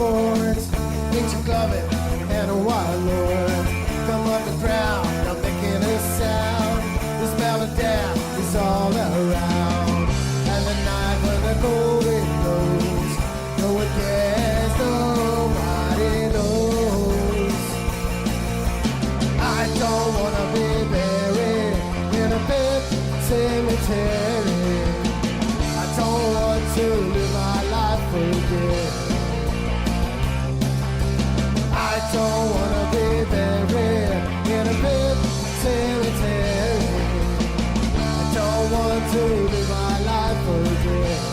sports. Get your gloving and a water lord. Come underground, I'm making a sound. The smell of death is all around. And the night when the golden glows, no one cares, nobody knows. I don't wanna be buried in a pet cemetery. I don't want to live my life again. I don't wanna be buried in a pet cemetery. I don't want to live my life again.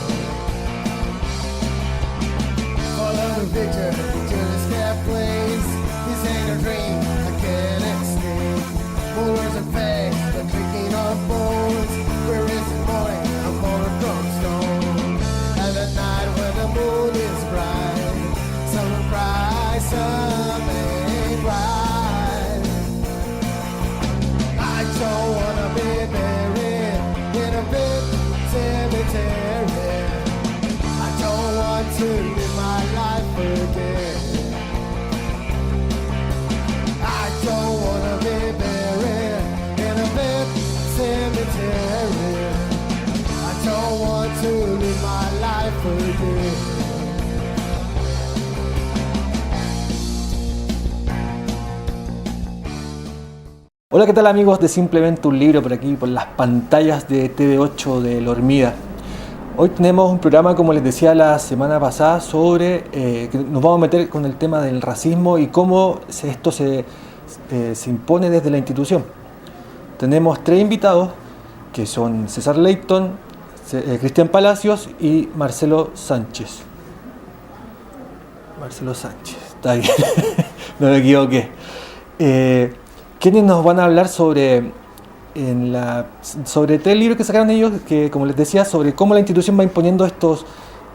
Follow the picture, Judas kept place. This ain't a dream, I can't escape. More words of pain, the clicking of bones. Where is the morning? I'm on a drumstone. And the night when the moon is bright, some cry, some ain't right. I don't wanna be buried in a big cemetery. I don't want to live my life again. I don't wanna be buried in a big cemetery. I don't want to live my life again. Hola, ¿qué tal amigos de Simplemente un Libro? Por aquí, por las pantallas de TV8 de La Hormiga. Hoy tenemos un programa, como les decía la semana pasada, sobre que nos vamos a meter con el tema del racismo y cómo esto se impone desde la institución. Tenemos 3 invitados, que son César Leighton, Cristian Palacios y Marcelo Sánchez. Marcelo Sánchez, está bien, no me equivoqué. ¿Quiénes nos van a hablar sobre 3 libros que sacaron ellos, que como les decía, sobre cómo la institución va imponiendo estos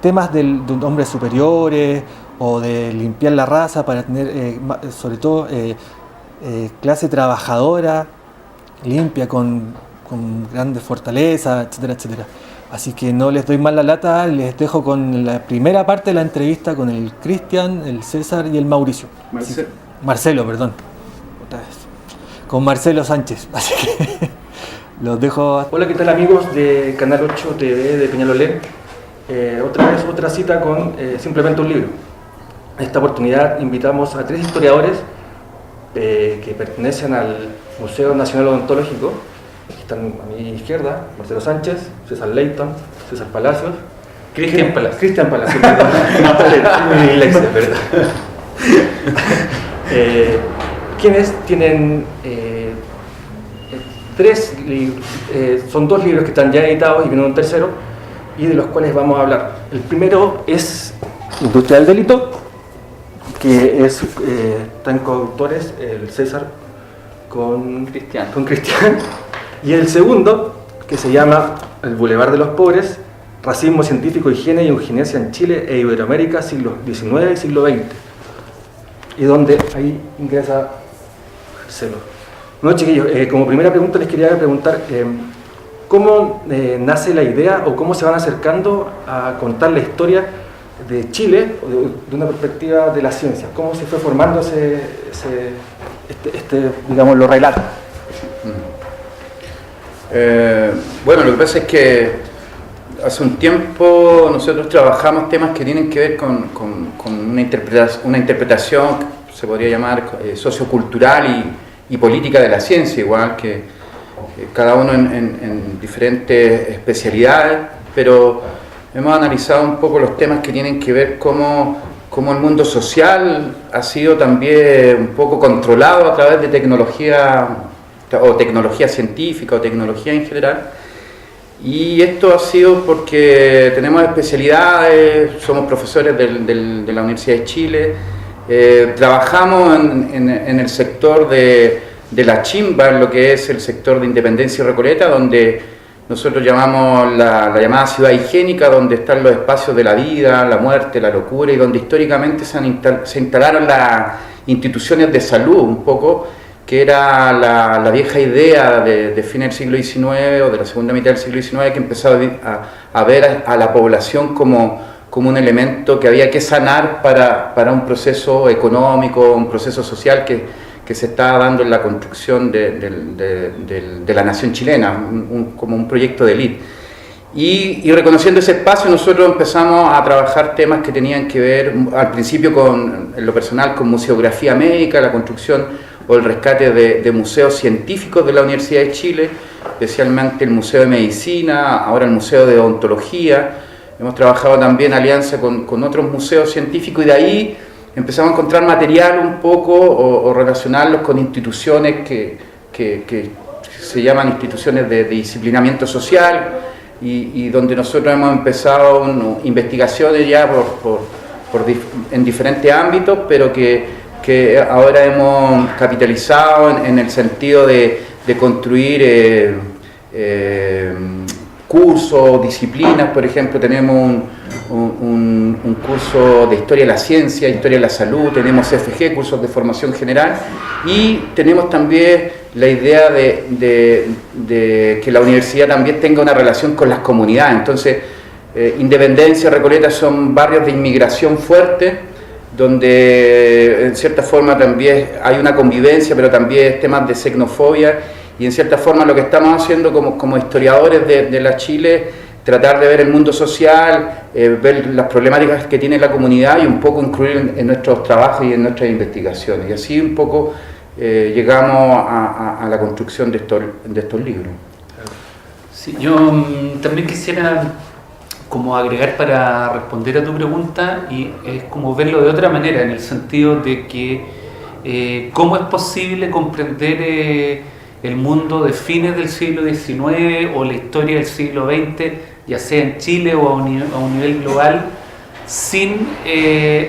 temas de hombres superiores o de limpiar la raza para tener, sobre todo, clase trabajadora, limpia, con grandes fortalezas, etcétera, etcétera. Así que no les doy más la lata, les dejo con la primera parte de la entrevista con el Cristian, el César y el Mauricio. Marcelo, perdón. Otra vez. Con Marcelo Sánchez, así que los dejo. Hola, ¿qué tal amigos de Canal 8 TV de Peñalolén? Otra vez otra cita con Simplemente un Libro. En esta oportunidad invitamos a 3 historiadores que pertenecen al Museo Nacional Odontológico. Aquí están a mi izquierda, Marcelo Sánchez, César Leighton, César Palacios. Cristian Palacios, perdón. Mi dislexia, ¿verdad? Quienes tienen 3 libros, son 2 libros que están ya editados y viene un tercero, y de los cuales vamos a hablar. El primero es Industria del Delito, que están coautores el César con Cristian, y el segundo, que se llama El Boulevard de los Pobres, Racismo Científico, Higiene y Eugenesia en Chile e Iberoamérica, siglo XIX y siglo XX, y donde ahí ingresa Marcelo. Bueno, chiquillos, como primera pregunta les quería preguntar ¿cómo nace la idea o cómo se van acercando a contar la historia de Chile de una perspectiva de la ciencia? ¿Cómo se fue formando digamos, los relatos? Bueno, lo que pasa es que hace un tiempo nosotros trabajamos temas que tienen que ver con una interpretación, se podría llamar sociocultural y política de la ciencia, igual que cada uno en diferentes especialidades, pero hemos analizado un poco los temas que tienen que ver cómo el mundo social ha sido también un poco controlado a través de tecnología o tecnología científica o tecnología en general. Y esto ha sido porque tenemos especialidades, somos profesores de la Universidad de Chile, trabajamos en el sector de la chimba, en lo que es el sector de Independencia y Recoleta, donde nosotros llamamos la llamada ciudad higiénica, donde están los espacios de la vida, la muerte, la locura, y donde históricamente se instalaron las instituciones de salud, un poco, que era la vieja idea de fines del siglo XIX o de la segunda mitad del siglo XIX, que empezó a ver a la población como como un elemento que había que sanar para un proceso económico, un proceso social que se estaba dando en la construcción de la nación chilena, como un proyecto de élite. Y reconociendo ese espacio, nosotros empezamos a trabajar temas que tenían que ver, al principio en lo personal, con museografía médica, la construcción o el rescate de museos científicos de la Universidad de Chile, especialmente el Museo de Medicina, ahora el Museo de Odontología. Hemos trabajado también en alianza con otros museos científicos, y de ahí empezamos a encontrar material un poco o relacionarlos con instituciones que se llaman instituciones de disciplinamiento social, y donde nosotros hemos empezado investigaciones ya en diferentes ámbitos, pero que ahora hemos capitalizado en el sentido de construir cursos, disciplinas. Por ejemplo, tenemos un curso de Historia de la Ciencia, Historia de la Salud, tenemos CFG, cursos de formación general, y tenemos también la idea de que la universidad también tenga una relación con las comunidades. Entonces, Independencia, Recoleta son barrios de inmigración fuerte, donde en cierta forma también hay una convivencia, pero también temas de xenofobia, y en cierta forma lo que estamos haciendo como historiadores de la Chile, tratar de ver el mundo social, ver las problemáticas que tiene la comunidad y un poco incluir en nuestros trabajos y en nuestras investigaciones. Y así un poco llegamos a la construcción de estos libros. Sí, yo también quisiera como agregar para responder a tu pregunta, y es como verlo de otra manera, en el sentido de que cómo es posible comprender el mundo de fines del siglo XIX o la historia del siglo XX, ya sea en Chile o a un nivel global, sin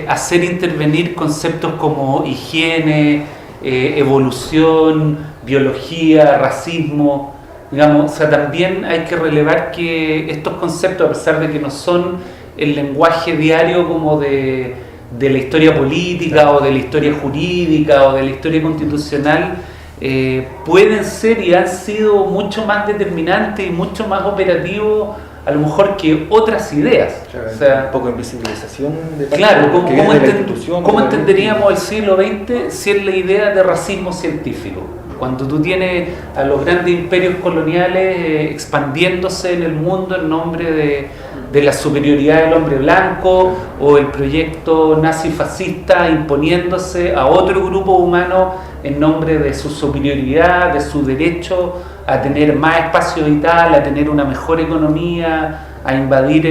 hacer intervenir conceptos como higiene, evolución, biología, racismo. Digamos, o sea, también hay que relevar que estos conceptos, a pesar de que no son el lenguaje diario como de la historia política o de la historia jurídica o de la historia constitucional, pueden ser y han sido mucho más determinantes y mucho más operativos a lo mejor que otras ideas. Claro, o sea, un poco de invisibilización de claro, ¿cómo ¿cómo entenderíamos el siglo XX si es la idea de racismo científico? Cuando tú tienes a los grandes imperios coloniales expandiéndose en el mundo en nombre de la superioridad del hombre blanco, o el proyecto nazi-fascista imponiéndose a otro grupo humano en nombre de su superioridad, de su derecho a tener más espacio vital, a tener una mejor economía, a invadir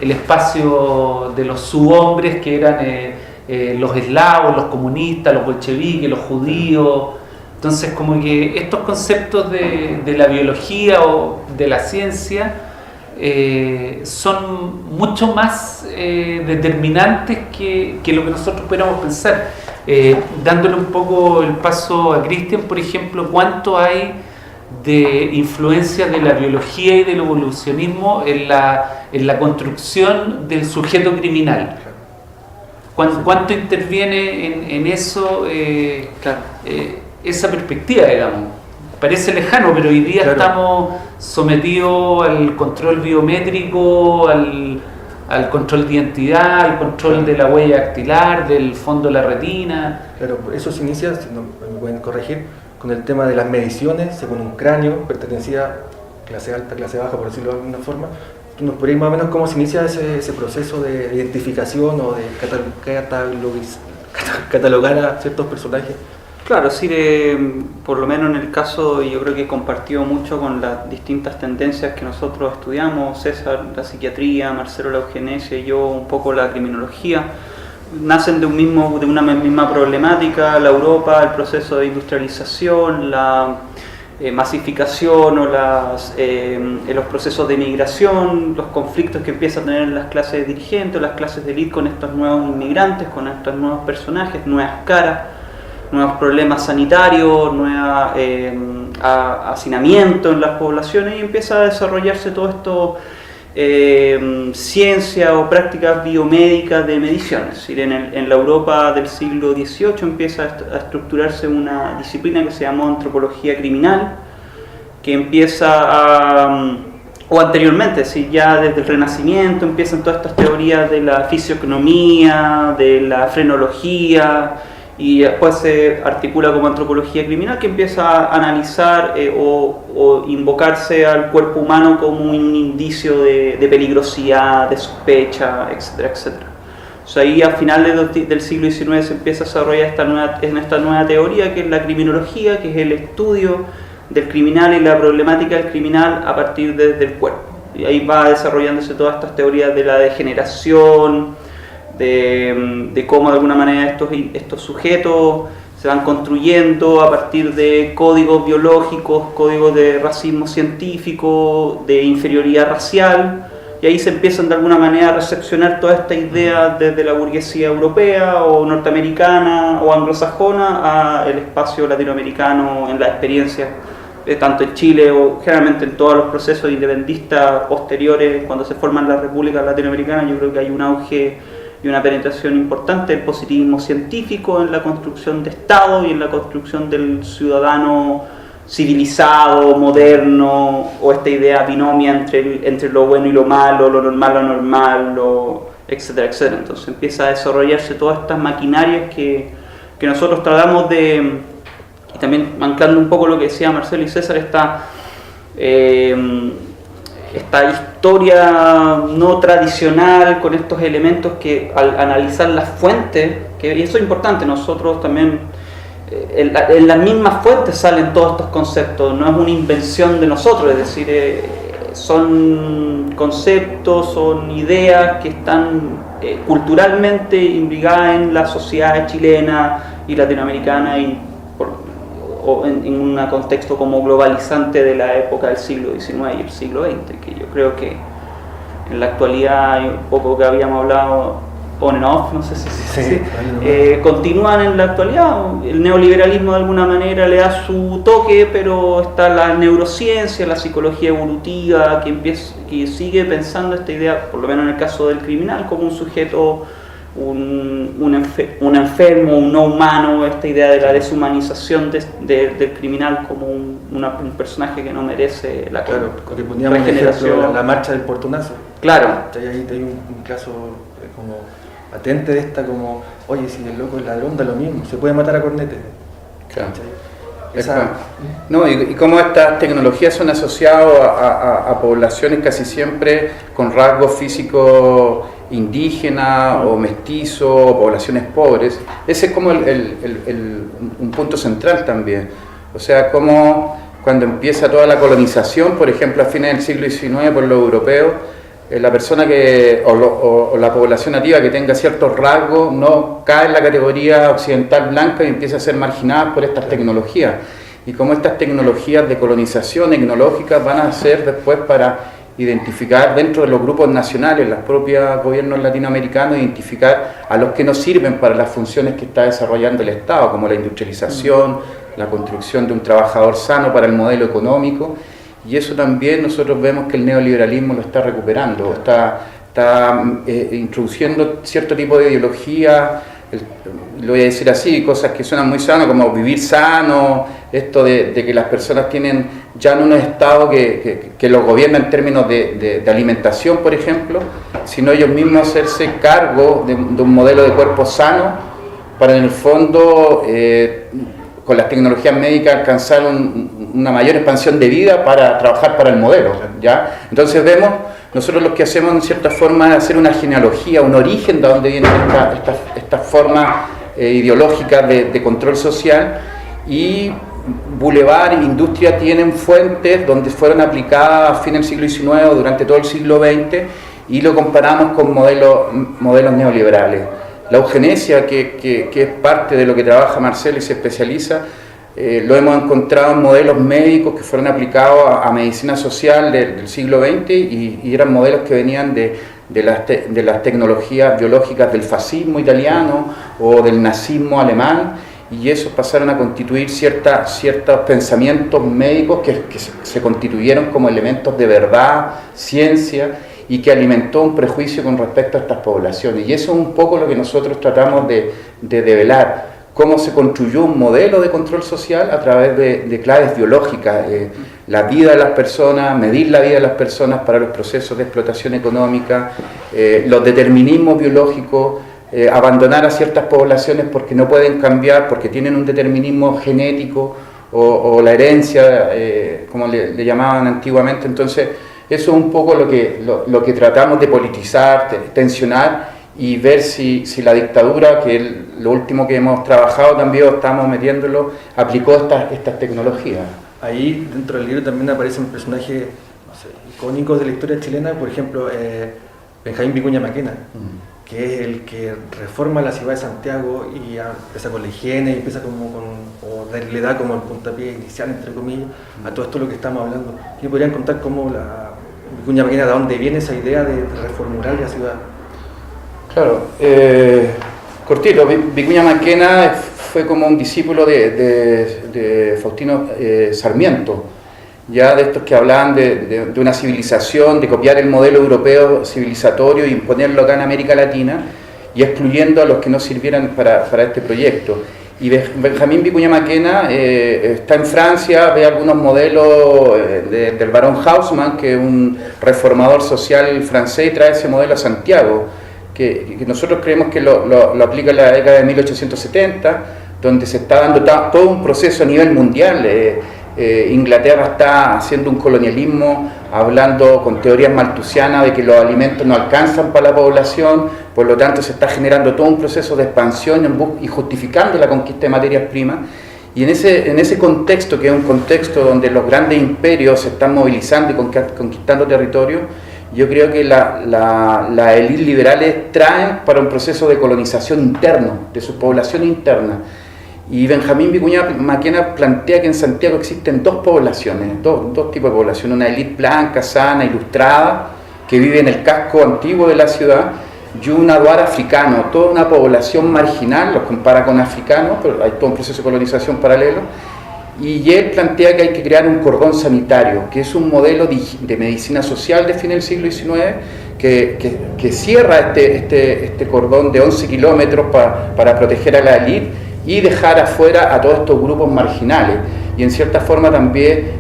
el espacio de los subhombres que eran los eslavos, los comunistas, los bolcheviques, los judíos. Entonces, como que estos conceptos de la biología o de la ciencia son mucho más determinantes que lo que nosotros pudiéramos pensar. Dándole un poco el paso a Cristian, por ejemplo, ¿cuánto hay de influencia de la biología y del evolucionismo en la construcción del sujeto criminal? ¿Cuánto interviene en eso? Esa perspectiva, digamos, parece lejano, pero hoy día estamos sometidos al control biométrico, al control de identidad, al control de la huella dactilar, del fondo de la retina. Claro, eso se inicia, si no me pueden corregir, con el tema de las mediciones, según un cráneo, pertenecía clase alta, clase baja, por decirlo de alguna forma. ¿Tú nos podrías más o menos cómo se inicia ese proceso de identificación o de catalogar a ciertos personajes? Claro, sí, por lo menos en el caso, yo creo que compartió mucho con las distintas tendencias que nosotros estudiamos, César, la psiquiatría, Marcelo, la eugenesia, y yo un poco la criminología, nacen de una misma problemática, la Europa, el proceso de industrialización, la masificación o los procesos de migración, los conflictos que empiezan a tener las clases dirigentes, las clases de élite con estos nuevos inmigrantes, con estos nuevos personajes, nuevas caras, nuevos problemas sanitarios, nuevo hacinamiento en las poblaciones, y empieza a desarrollarse todo esto, ciencia o prácticas biomédicas de mediciones. Es decir, en la Europa del siglo XVIII empieza a estructurarse una disciplina que se llamó antropología criminal, que empieza o anteriormente, si ya desde el Renacimiento empiezan todas estas teorías de la fisiognomía, de la frenología, y después se articula como antropología criminal, que empieza a analizar o invocarse al cuerpo humano como un indicio de peligrosidad, de sospecha, etcétera, etcétera. O sea, ahí a finales del siglo XIX se empieza a desarrollar esta nueva teoría, que es la criminología, que es el estudio del criminal y la problemática del criminal a partir del cuerpo. Y ahí va desarrollándose todas estas teorías de la degeneración, de cómo de alguna manera estos sujetos se van construyendo a partir de códigos biológicos, códigos de racismo científico, de inferioridad racial, y ahí se empiezan de alguna manera a recepcionar toda esta idea desde la burguesía europea o norteamericana o anglosajona al espacio latinoamericano en la experiencia, tanto en Chile o generalmente en todos los procesos independentistas posteriores, cuando se forman las repúblicas latinoamericanas. Yo creo que hay un auge y una penetración importante del positivismo científico en la construcción de Estado y en la construcción del ciudadano civilizado, moderno, o esta idea binomia entre lo bueno y lo malo, lo normal, lo normal, etcétera, etcétera. Entonces empieza a desarrollarse todas estas maquinarias que nosotros tratamos de, y también anclando un poco lo que decía Marcelo y César, esta historia no tradicional con estos elementos que al analizar las fuentes, y eso es importante, nosotros también en las mismas fuentes salen todos estos conceptos, no es una invención de nosotros, es decir, son conceptos, son ideas que están culturalmente imbricadas en la sociedad chilena y latinoamericana o en un contexto como globalizante de la época del siglo XIX y el siglo XX, que yo creo que en la actualidad, un poco que habíamos hablado on and off, no sé si continúan en la actualidad. El neoliberalismo de alguna manera le da su toque, pero está la neurociencia, la psicología evolutiva, que sigue pensando esta idea, por lo menos en el caso del criminal, como un sujeto, un enfermo, un no humano, esta idea de la deshumanización del criminal como un personaje que no merece la que poníamos ejemplo, la marcha del portonazo. Claro. Ahí hay un caso como patente de esta, como, oye, si el loco es ladrón, da lo mismo, se puede matar a cornete. Claro. No, y cómo estas tecnologías son asociadas a poblaciones casi siempre con rasgos físicos indígenas o mestizos, o poblaciones pobres. Ese es como un punto central también. O sea, como cuando empieza toda la colonización, por ejemplo, a fines del siglo XIX por los europeos, la persona o la población nativa que tenga ciertos rasgos no cae en la categoría occidental blanca y empieza a ser marginada por estas tecnologías. Y como estas tecnologías de colonización tecnológicas van a ser después para identificar dentro de los grupos nacionales, los propios gobiernos latinoamericanos, identificar a los que no sirven para las funciones que está desarrollando el Estado, como la industrialización, la construcción de un trabajador sano para el modelo económico. Y eso también nosotros vemos que el neoliberalismo lo está recuperando, está introduciendo cierto tipo de ideología, lo voy a decir así, cosas que suenan muy sanas, como vivir sano, esto de que las personas tienen ya no un Estado que los gobierna en términos de alimentación, por ejemplo, sino ellos mismos hacerse cargo de un modelo de cuerpo sano para en el fondo, con las tecnologías médicas, alcanzar una mayor expansión de vida para trabajar para el modelo, ¿ya? Entonces vemos, nosotros lo que hacemos en cierta forma es hacer una genealogía, un origen de donde vienen estas formas ideológicas de control social, y Boulevard e Industria tienen fuentes donde fueron aplicadas a fines del siglo XIX o durante todo el siglo XX, y lo comparamos con modelos neoliberales. La eugenesia, que es parte de lo que trabaja Marcelo y se especializa, lo hemos encontrado en modelos médicos que fueron aplicados a medicina social del siglo XX y eran modelos que venían de las tecnologías biológicas del fascismo italiano o del nazismo alemán, y esos pasaron a constituir ciertos pensamientos médicos que se constituyeron como elementos de verdad, ciencia, y que alimentó un prejuicio con respecto a estas poblaciones. Y eso es un poco lo que nosotros tratamos de develar. cómo se construyó un modelo de control social a través de claves biológicas, la vida de las personas, medir la vida de las personas para los procesos de explotación económica, los determinismos biológicos, abandonar a ciertas poblaciones porque no pueden cambiar, porque tienen un determinismo genético o la herencia, como le llamaban antiguamente. Entonces, eso es un poco lo que tratamos de politizar, tensionar y ver si la dictadura, que es lo último que hemos trabajado también, estamos metiéndolo, aplicó estas tecnologías. Ahí dentro del libro también aparecen personajes, no sé, icónicos de la historia chilena, por ejemplo, Benjamín Vicuña Maquena, que es el que reforma la ciudad de Santiago y empieza con la higiene y empieza le da como el puntapié inicial, entre comillas, a todo esto lo que estamos hablando. ¿Qué podrían contar cómo Vicuña Maquena, de dónde viene esa idea de reformular la ciudad? Claro, cortito, Vicuña Maquena fue como un discípulo de Faustino Sarmiento, ya de estos que hablaban de una civilización, de copiar el modelo europeo civilizatorio y imponerlo acá en América Latina y excluyendo a los que no sirvieran para este proyecto. Y Benjamín Vicuña Maquena está en Francia, ve algunos modelos del barón Haussmann, que es un reformador social francés, y trae ese modelo a Santiago, que nosotros creemos que lo aplica en la década de 1870, donde se está dando todo un proceso a nivel mundial. Inglaterra está haciendo un colonialismo, hablando con teorías malthusianas de que los alimentos no alcanzan para la población, por lo tanto se está generando todo un proceso de expansión y justificando la conquista de materias primas. Y en ese contexto, que es un contexto donde los grandes imperios se están movilizando y conquistando territorio, yo creo que las élites liberales traen para un proceso de colonización interno, de su población interna. Y Benjamín Vicuña Maquena plantea que en Santiago existen dos poblaciones, dos tipos de población: una élite blanca, sana, ilustrada, que vive en el casco antiguo de la ciudad, y un aduar africano, toda una población marginal, los compara con africanos, pero hay todo un proceso de colonización paralelo. Y él plantea que hay que crear un cordón sanitario, que es un modelo de medicina social de fin del siglo XIX, que cierra este cordón de 11 kilómetros para proteger a la élite y dejar afuera a todos estos grupos marginales, y en cierta forma también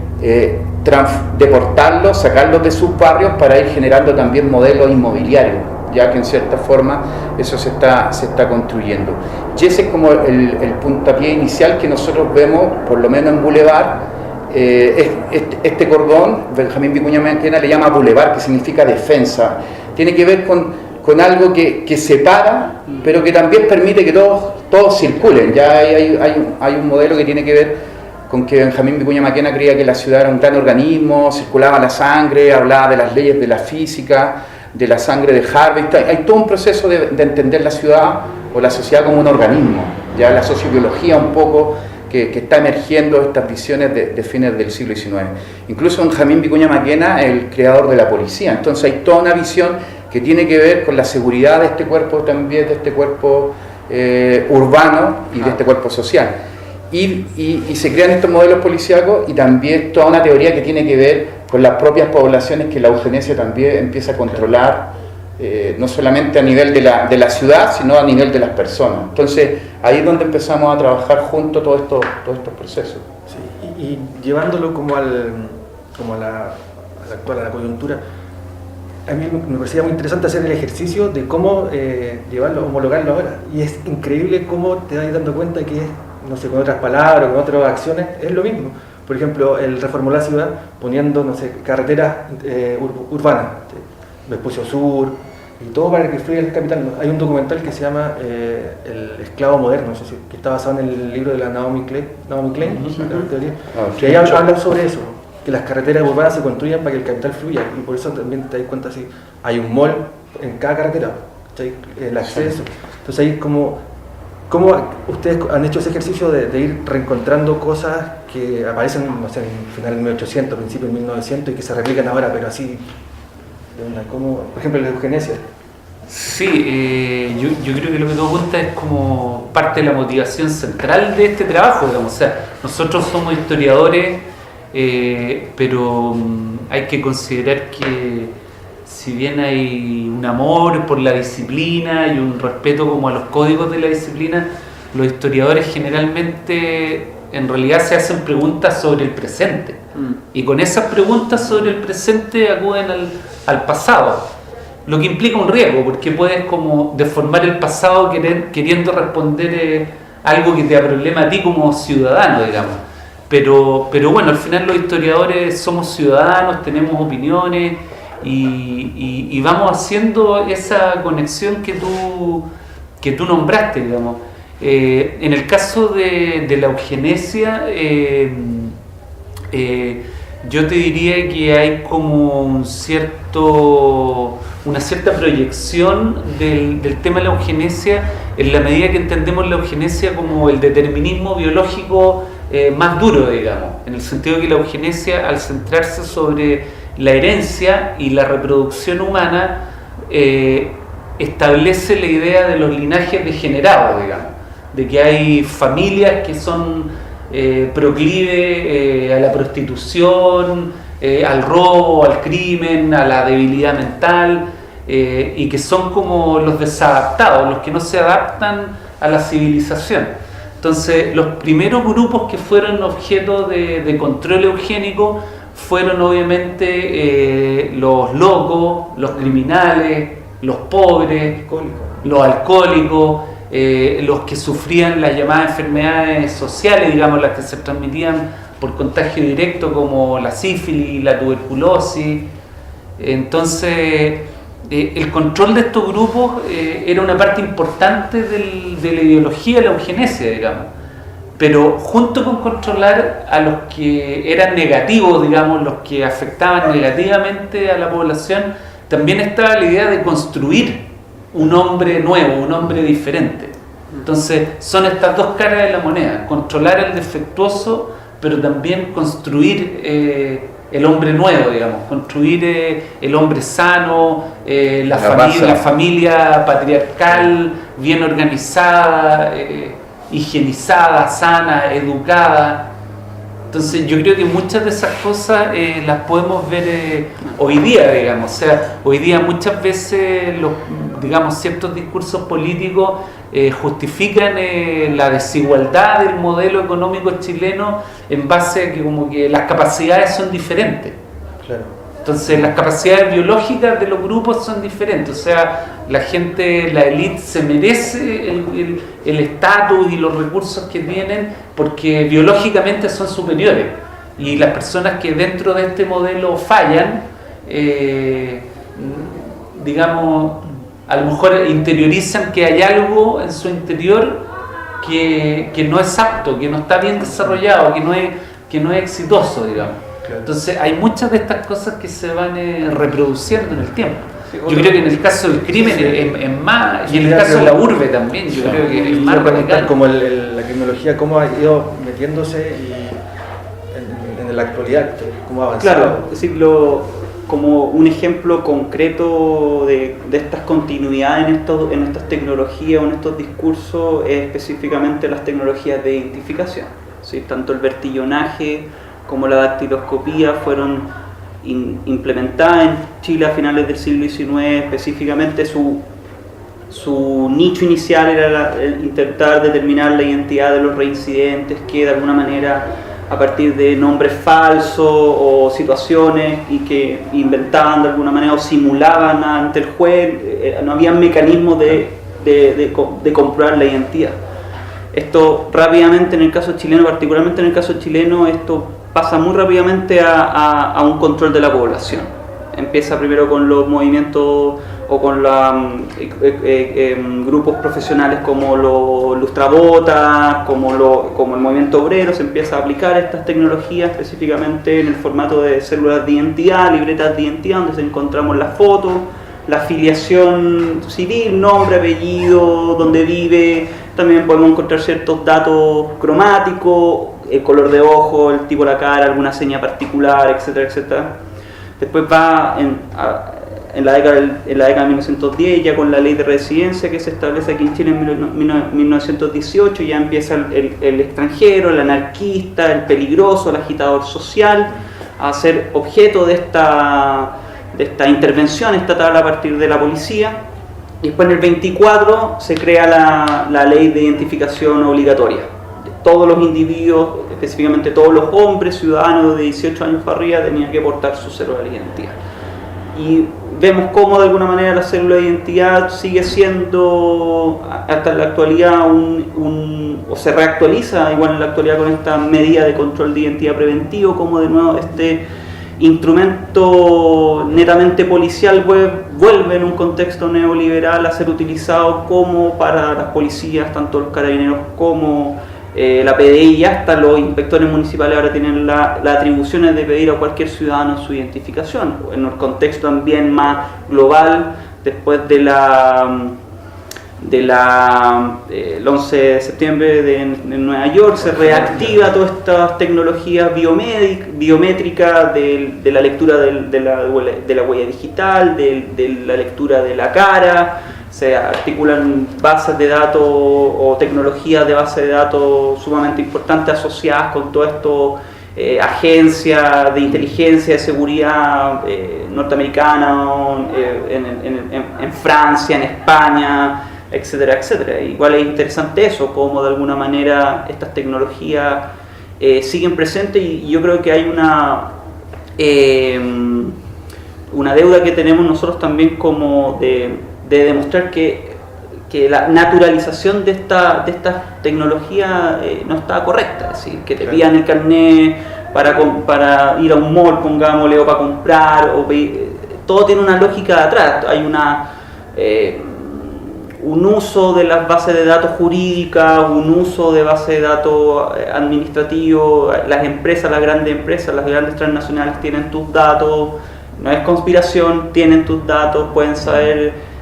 deportarlos, sacarlos de sus barrios para ir generando también modelos inmobiliarios, ya que en cierta forma eso se está construyendo. Y ese es como el puntapié inicial que nosotros vemos, por lo menos en Boulevard. Este cordón, Benjamín Vicuña Maquena le llama Boulevard, que significa defensa. Tiene que ver con algo que separa, pero que también permite que todos circulen. Ya hay un modelo que tiene que ver con que Benjamín Vicuña Maquena creía que la ciudad era un gran organismo, circulaba la sangre, hablaba de las leyes de la física, de la sangre de Harvey. Hay todo un proceso de entender la ciudad o la sociedad como un organismo, ya la sociobiología un poco que está emergiendo estas visiones de fines del siglo XIX. Incluso Benjamín Vicuña Maquena es el creador de la policía, entonces hay toda una visión que tiene que ver con la seguridad de este cuerpo también, de este cuerpo urbano y de este cuerpo social. Y se crean estos modelos policíacos, y también toda una teoría que tiene que ver con las propias poblaciones que la eugenesia también empieza a controlar, no solamente a nivel de la ciudad, sino a nivel de las personas. Entonces ahí es donde empezamos a trabajar juntos todos estos procesos. Sí, y llevándolo como a la actual, a la coyuntura, a mí me parecía muy interesante hacer el ejercicio de cómo homologarlo ahora. Y es increíble cómo te vas dando cuenta que es, no sé, con otras palabras, con otras acciones, es lo mismo. Por ejemplo, el reformular la ciudad poniendo, no sé, carreteras urbanas, Vespucio Sur, y todo para que fluya el capital. Hay un documental que se llama El esclavo moderno, no sé si, que está basado en el libro de la Naomi Klein, la teoría, que ahí habla sobre eso, que las carreteras urbanas se construyen para que el capital fluya, y por eso también te das cuenta, si hay un mall en cada carretera, el acceso. Entonces ahí ¿cómo ustedes han hecho ese ejercicio de ir reencontrando cosas que aparecen, no sé, en final del 1800, principio del 1900, y que se replican ahora, pero así, por ejemplo, la eugenesia? Sí, yo creo que lo que tú apuntas es como parte de la motivación central de este trabajo, digamos. O sea, nosotros somos historiadores, pero hay que considerar que si bien hay un amor por la disciplina y un respeto como a los códigos de la disciplina, los historiadores generalmente en realidad se hacen preguntas sobre el presente y con esas preguntas sobre el presente acuden al pasado, lo que implica un riesgo porque puedes como deformar el pasado queriendo responder algo que te da problema a ti como ciudadano, digamos. Pero bueno, al final los historiadores somos ciudadanos, tenemos opiniones y vamos haciendo esa conexión que tú nombraste, digamos. En el caso de la eugenesia, yo te diría que hay como una cierta proyección del tema de la eugenesia en la medida que entendemos la eugenesia como el determinismo biológico más duro, digamos, en el sentido de que la eugenesia, al centrarse sobre la herencia y la reproducción humana, establece la idea de los linajes degenerados, digamos, de que hay familias que son proclive a la prostitución, al robo, al crimen, a la debilidad mental, y que son como los desadaptados, los que no se adaptan a la civilización. Entonces, los primeros grupos que fueron objeto de control eugénico fueron obviamente los locos, los criminales, los pobres, los alcohólicos, los que sufrían las llamadas enfermedades sociales, digamos, las que se transmitían por contagio directo, como la sífilis, la tuberculosis. Entonces, el control de estos grupos era una parte importante de la ideología de la eugenesia, digamos. Pero junto con controlar a los que eran negativos, digamos, los que afectaban negativamente a la población, también estaba la idea de construir un hombre nuevo, un hombre diferente. Entonces son estas dos caras de la moneda: controlar al defectuoso, pero también construir el hombre nuevo, digamos, construir el hombre sano, la familia patriarcal, bien organizada, higienizada, sana, educada. Entonces yo creo que muchas de esas cosas las podemos ver hoy día, digamos. O sea, hoy día muchas veces ciertos discursos políticos justifican la desigualdad del modelo económico chileno en base a que como que las capacidades son diferentes. Claro. Entonces las capacidades biológicas de los grupos son diferentes, o sea, la gente, la élite se merece el estatus y los recursos que tienen porque biológicamente son superiores, y las personas que dentro de este modelo fallan, digamos, a lo mejor interiorizan que hay algo en su interior que no es apto, que no está bien desarrollado, que no es exitoso, digamos. Entonces hay muchas de estas cosas que se van reproduciendo en el tiempo. Yo creo que en el caso del crimen es más, y en el caso de la urbe también, yo creo que es más radical. Como la criminología, cómo ha ido metiéndose en la actualidad, cómo ha avanzado. Claro, decirlo como un ejemplo concreto de estas continuidades en estas tecnologías o en estos discursos es específicamente las tecnologías de identificación. ¿Sí? Tanto el vertillonaje como la dactiloscopía fueron implementadas en Chile a finales del siglo XIX. Específicamente su nicho inicial era intentar determinar la identidad de los reincidentes que de alguna manera, a partir de nombres falsos o situaciones y que inventaban de alguna manera o simulaban ante el juez, no había mecanismos de comprobar la identidad. Esto rápidamente, en el caso chileno, particularmente en el caso chileno, esto pasa muy rápidamente a un control de la población. Empieza primero con los movimientos o con grupos profesionales como los lustrabotas, como el movimiento obrero. Se empieza a aplicar estas tecnologías específicamente en el formato de células de identidad, libretas de identidad, donde encontramos las fotos, la afiliación civil, nombre, apellido, dónde vive. También podemos encontrar ciertos datos cromáticos, el color de ojo, el tipo de la cara, alguna seña particular, etcétera, etcétera. Después va en la década de 1910, ya con la ley de residencia que se establece aquí en Chile en 1918, ya empieza el extranjero, el anarquista, el peligroso, el agitador social, a ser objeto de esta intervención estatal a partir de la policía. Y después en el 24 se crea la ley de identificación obligatoria. Todos los individuos, específicamente todos los hombres ciudadanos de 18 años para arriba, tenían que portar su cédula de identidad. Y vemos cómo de alguna manera la cédula de identidad sigue siendo hasta la actualidad o se reactualiza igual en la actualidad con esta medida de control de identidad preventivo, como de nuevo este instrumento netamente policial vuelve en un contexto neoliberal a ser utilizado como para las policías, tanto los carabineros como la PDI y hasta los inspectores municipales ahora tienen las atribuciones de pedir a cualquier ciudadano su identificación. En un contexto también más global, después del 11 de septiembre en Nueva York, se reactiva todas estas tecnologías biométricas de la lectura de la huella digital, de la lectura de la cara. Se articulan bases de datos o tecnologías de base de datos sumamente importantes asociadas con todo esto, agencias de inteligencia, de seguridad norteamericana, en Francia, en España, etcétera, etcétera. Igual es interesante eso, cómo de alguna manera estas tecnologías siguen presentes y yo creo que hay una deuda que tenemos nosotros también como de demostrar que la naturalización de esta tecnología no está correcta, es decir, que te pidan el carnet para ir a un mall, pongámosle, o para comprar, todo tiene una lógica de atrás, hay un uso de las bases de datos jurídicas, un uso de bases de datos administrativos, las empresas, las grandes transnacionales tienen tus datos, no es conspiración, tienen tus datos, pueden saber,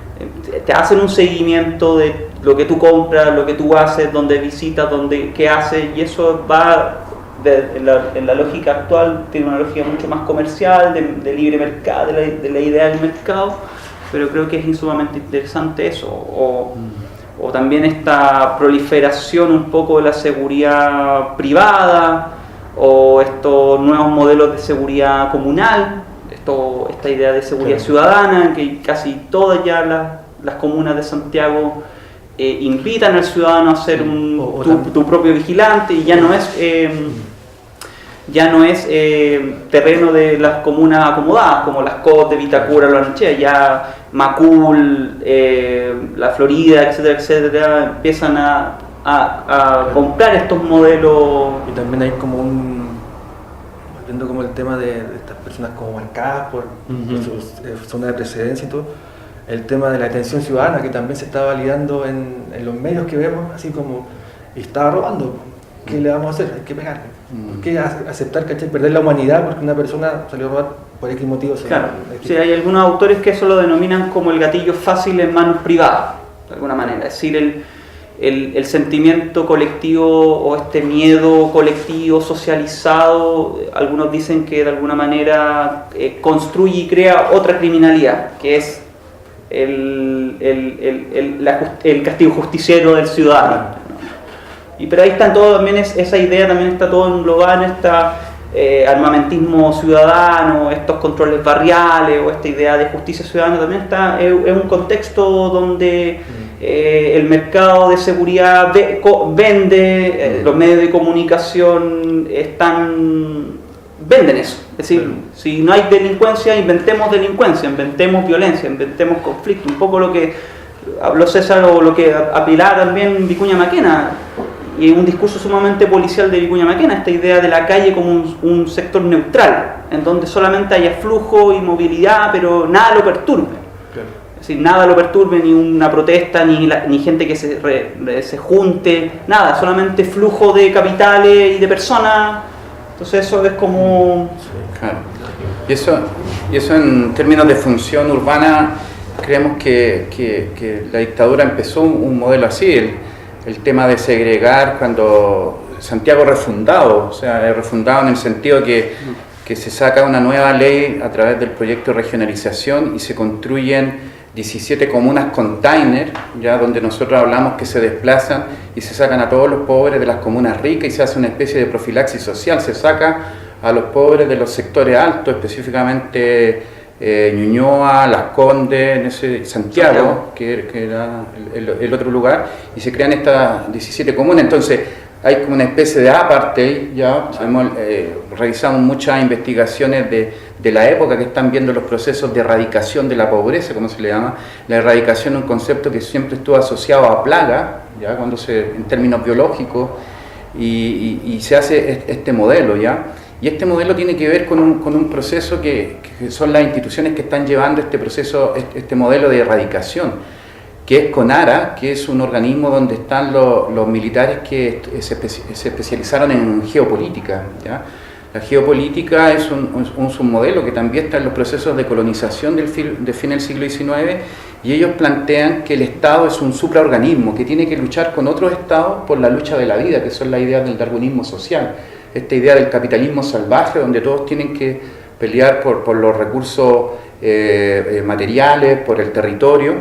te hacen un seguimiento de lo que tú compras, lo que tú haces, dónde visitas, qué haces, y eso va en la lógica actual, tiene una lógica mucho más comercial, de libre mercado, de la idea del mercado, pero creo que es sumamente interesante eso, o también esta proliferación un poco de la seguridad privada, o estos nuevos modelos de seguridad comunal, esta idea de seguridad ciudadana, que casi todas ya las comunas de Santiago invitan al ciudadano a ser tu propio vigilante, y ya no es terreno de las comunas acomodadas, como las COT de Vitacura o La Ranchera, ya Macul, la Florida, etcétera, etcétera, empiezan a comprar estos modelos. Y también hay como volviendo como el tema de estas personas como marcadas por su zona de precedencia y todo, el tema de la atención ciudadana, que también se está validando en los medios que vemos, así como, estaba robando, ¿qué le vamos a hacer? Hay que pegarle. ¿Por qué aceptar, cachai, perder la humanidad porque una persona salió a robar por X motivos? Claro, sí, hay algunos autores que eso lo denominan como el gatillo fácil en manos privadas, de alguna manera, es decir, el sentimiento colectivo o este miedo colectivo socializado, algunos dicen que de alguna manera construye y crea otra criminalidad, que es el castigo justiciero del ciudadano. Pero ahí está todo, también esa idea también está todo englobada en este armamentismo ciudadano, estos controles barriales o esta idea de justicia ciudadana también está, es un contexto donde el mercado de seguridad vende, los medios de comunicación venden eso. Es decir, si no hay delincuencia, inventemos violencia, inventemos conflicto. Un poco lo que habló César o lo que apelaba también Vicuña Maquena, y un discurso sumamente policial de Vicuña Maquena, esta idea de la calle como un sector neutral, en donde solamente haya flujo y movilidad, pero nada lo perturbe. Claro. Es decir, nada lo perturbe, ni una protesta, ni gente que se junte, nada, solamente flujo de capitales y de personas. Entonces eso es como... Claro. Y eso en términos de función urbana, creemos que la dictadura empezó un modelo así, el tema de segregar cuando Santiago refundado, o sea, refundado en el sentido que se saca una nueva ley a través del proyecto de regionalización y se construyen 17 comunas container, ya donde nosotros hablamos que se desplazan y se sacan a todos los pobres de las comunas ricas y se hace una especie de profilaxis social, se saca a los pobres de los sectores altos, específicamente Ñuñoa, Las Condes, Santiago, que era el otro lugar, y se crean estas 17 comunas. Entonces hay como una especie de apartheid, ya realizamos muchas investigaciones de la época que están viendo los procesos de erradicación de la pobreza, como se le llama. La erradicación es un concepto que siempre estuvo asociado a plaga, ya en términos biológicos, y se hace este modelo, ya. Y este modelo tiene que ver con un proceso que son las instituciones que están llevando este proceso, este modelo de erradicación, que es CONARA, que es un organismo donde están los militares que se especializaron en geopolítica, ¿ya? La geopolítica es un submodelo que también está en los procesos de colonización de fin del siglo XIX, y ellos plantean que el Estado es un supraorganismo que tiene que luchar con otros estados por la lucha de la vida, que son las ideas del darwinismo social. Esta idea del capitalismo salvaje, donde todos tienen que pelear por los recursos materiales, por el territorio,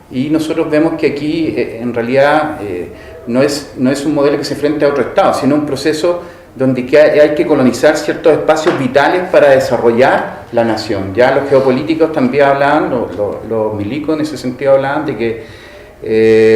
y nosotros vemos que aquí en realidad no es un modelo que se enfrente a otro Estado, sino un proceso donde hay que colonizar ciertos espacios vitales para desarrollar la nación. Ya los geopolíticos también hablaban, los milicos en ese sentido hablaban de que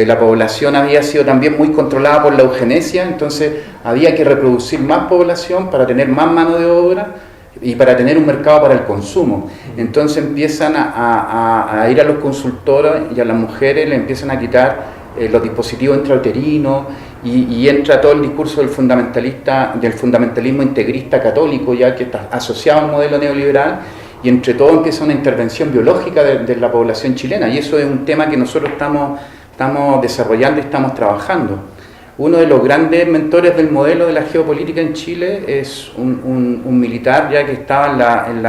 la población había sido también muy controlada por la eugenesia, entonces había que reproducir más población para tener más mano de obra y para tener un mercado para el consumo. Entonces empiezan a ir a los consultores y a las mujeres le empiezan a quitar los dispositivos intrauterinos, y entra todo el discurso del fundamentalismo integrista católico, ya que está asociado al modelo neoliberal, y entre todo empieza una intervención biológica de la población chilena, y eso es un tema que nosotros estamos desarrollando y estamos trabajando. Uno de los grandes mentores del modelo de la geopolítica en Chile es un militar ya que estaba en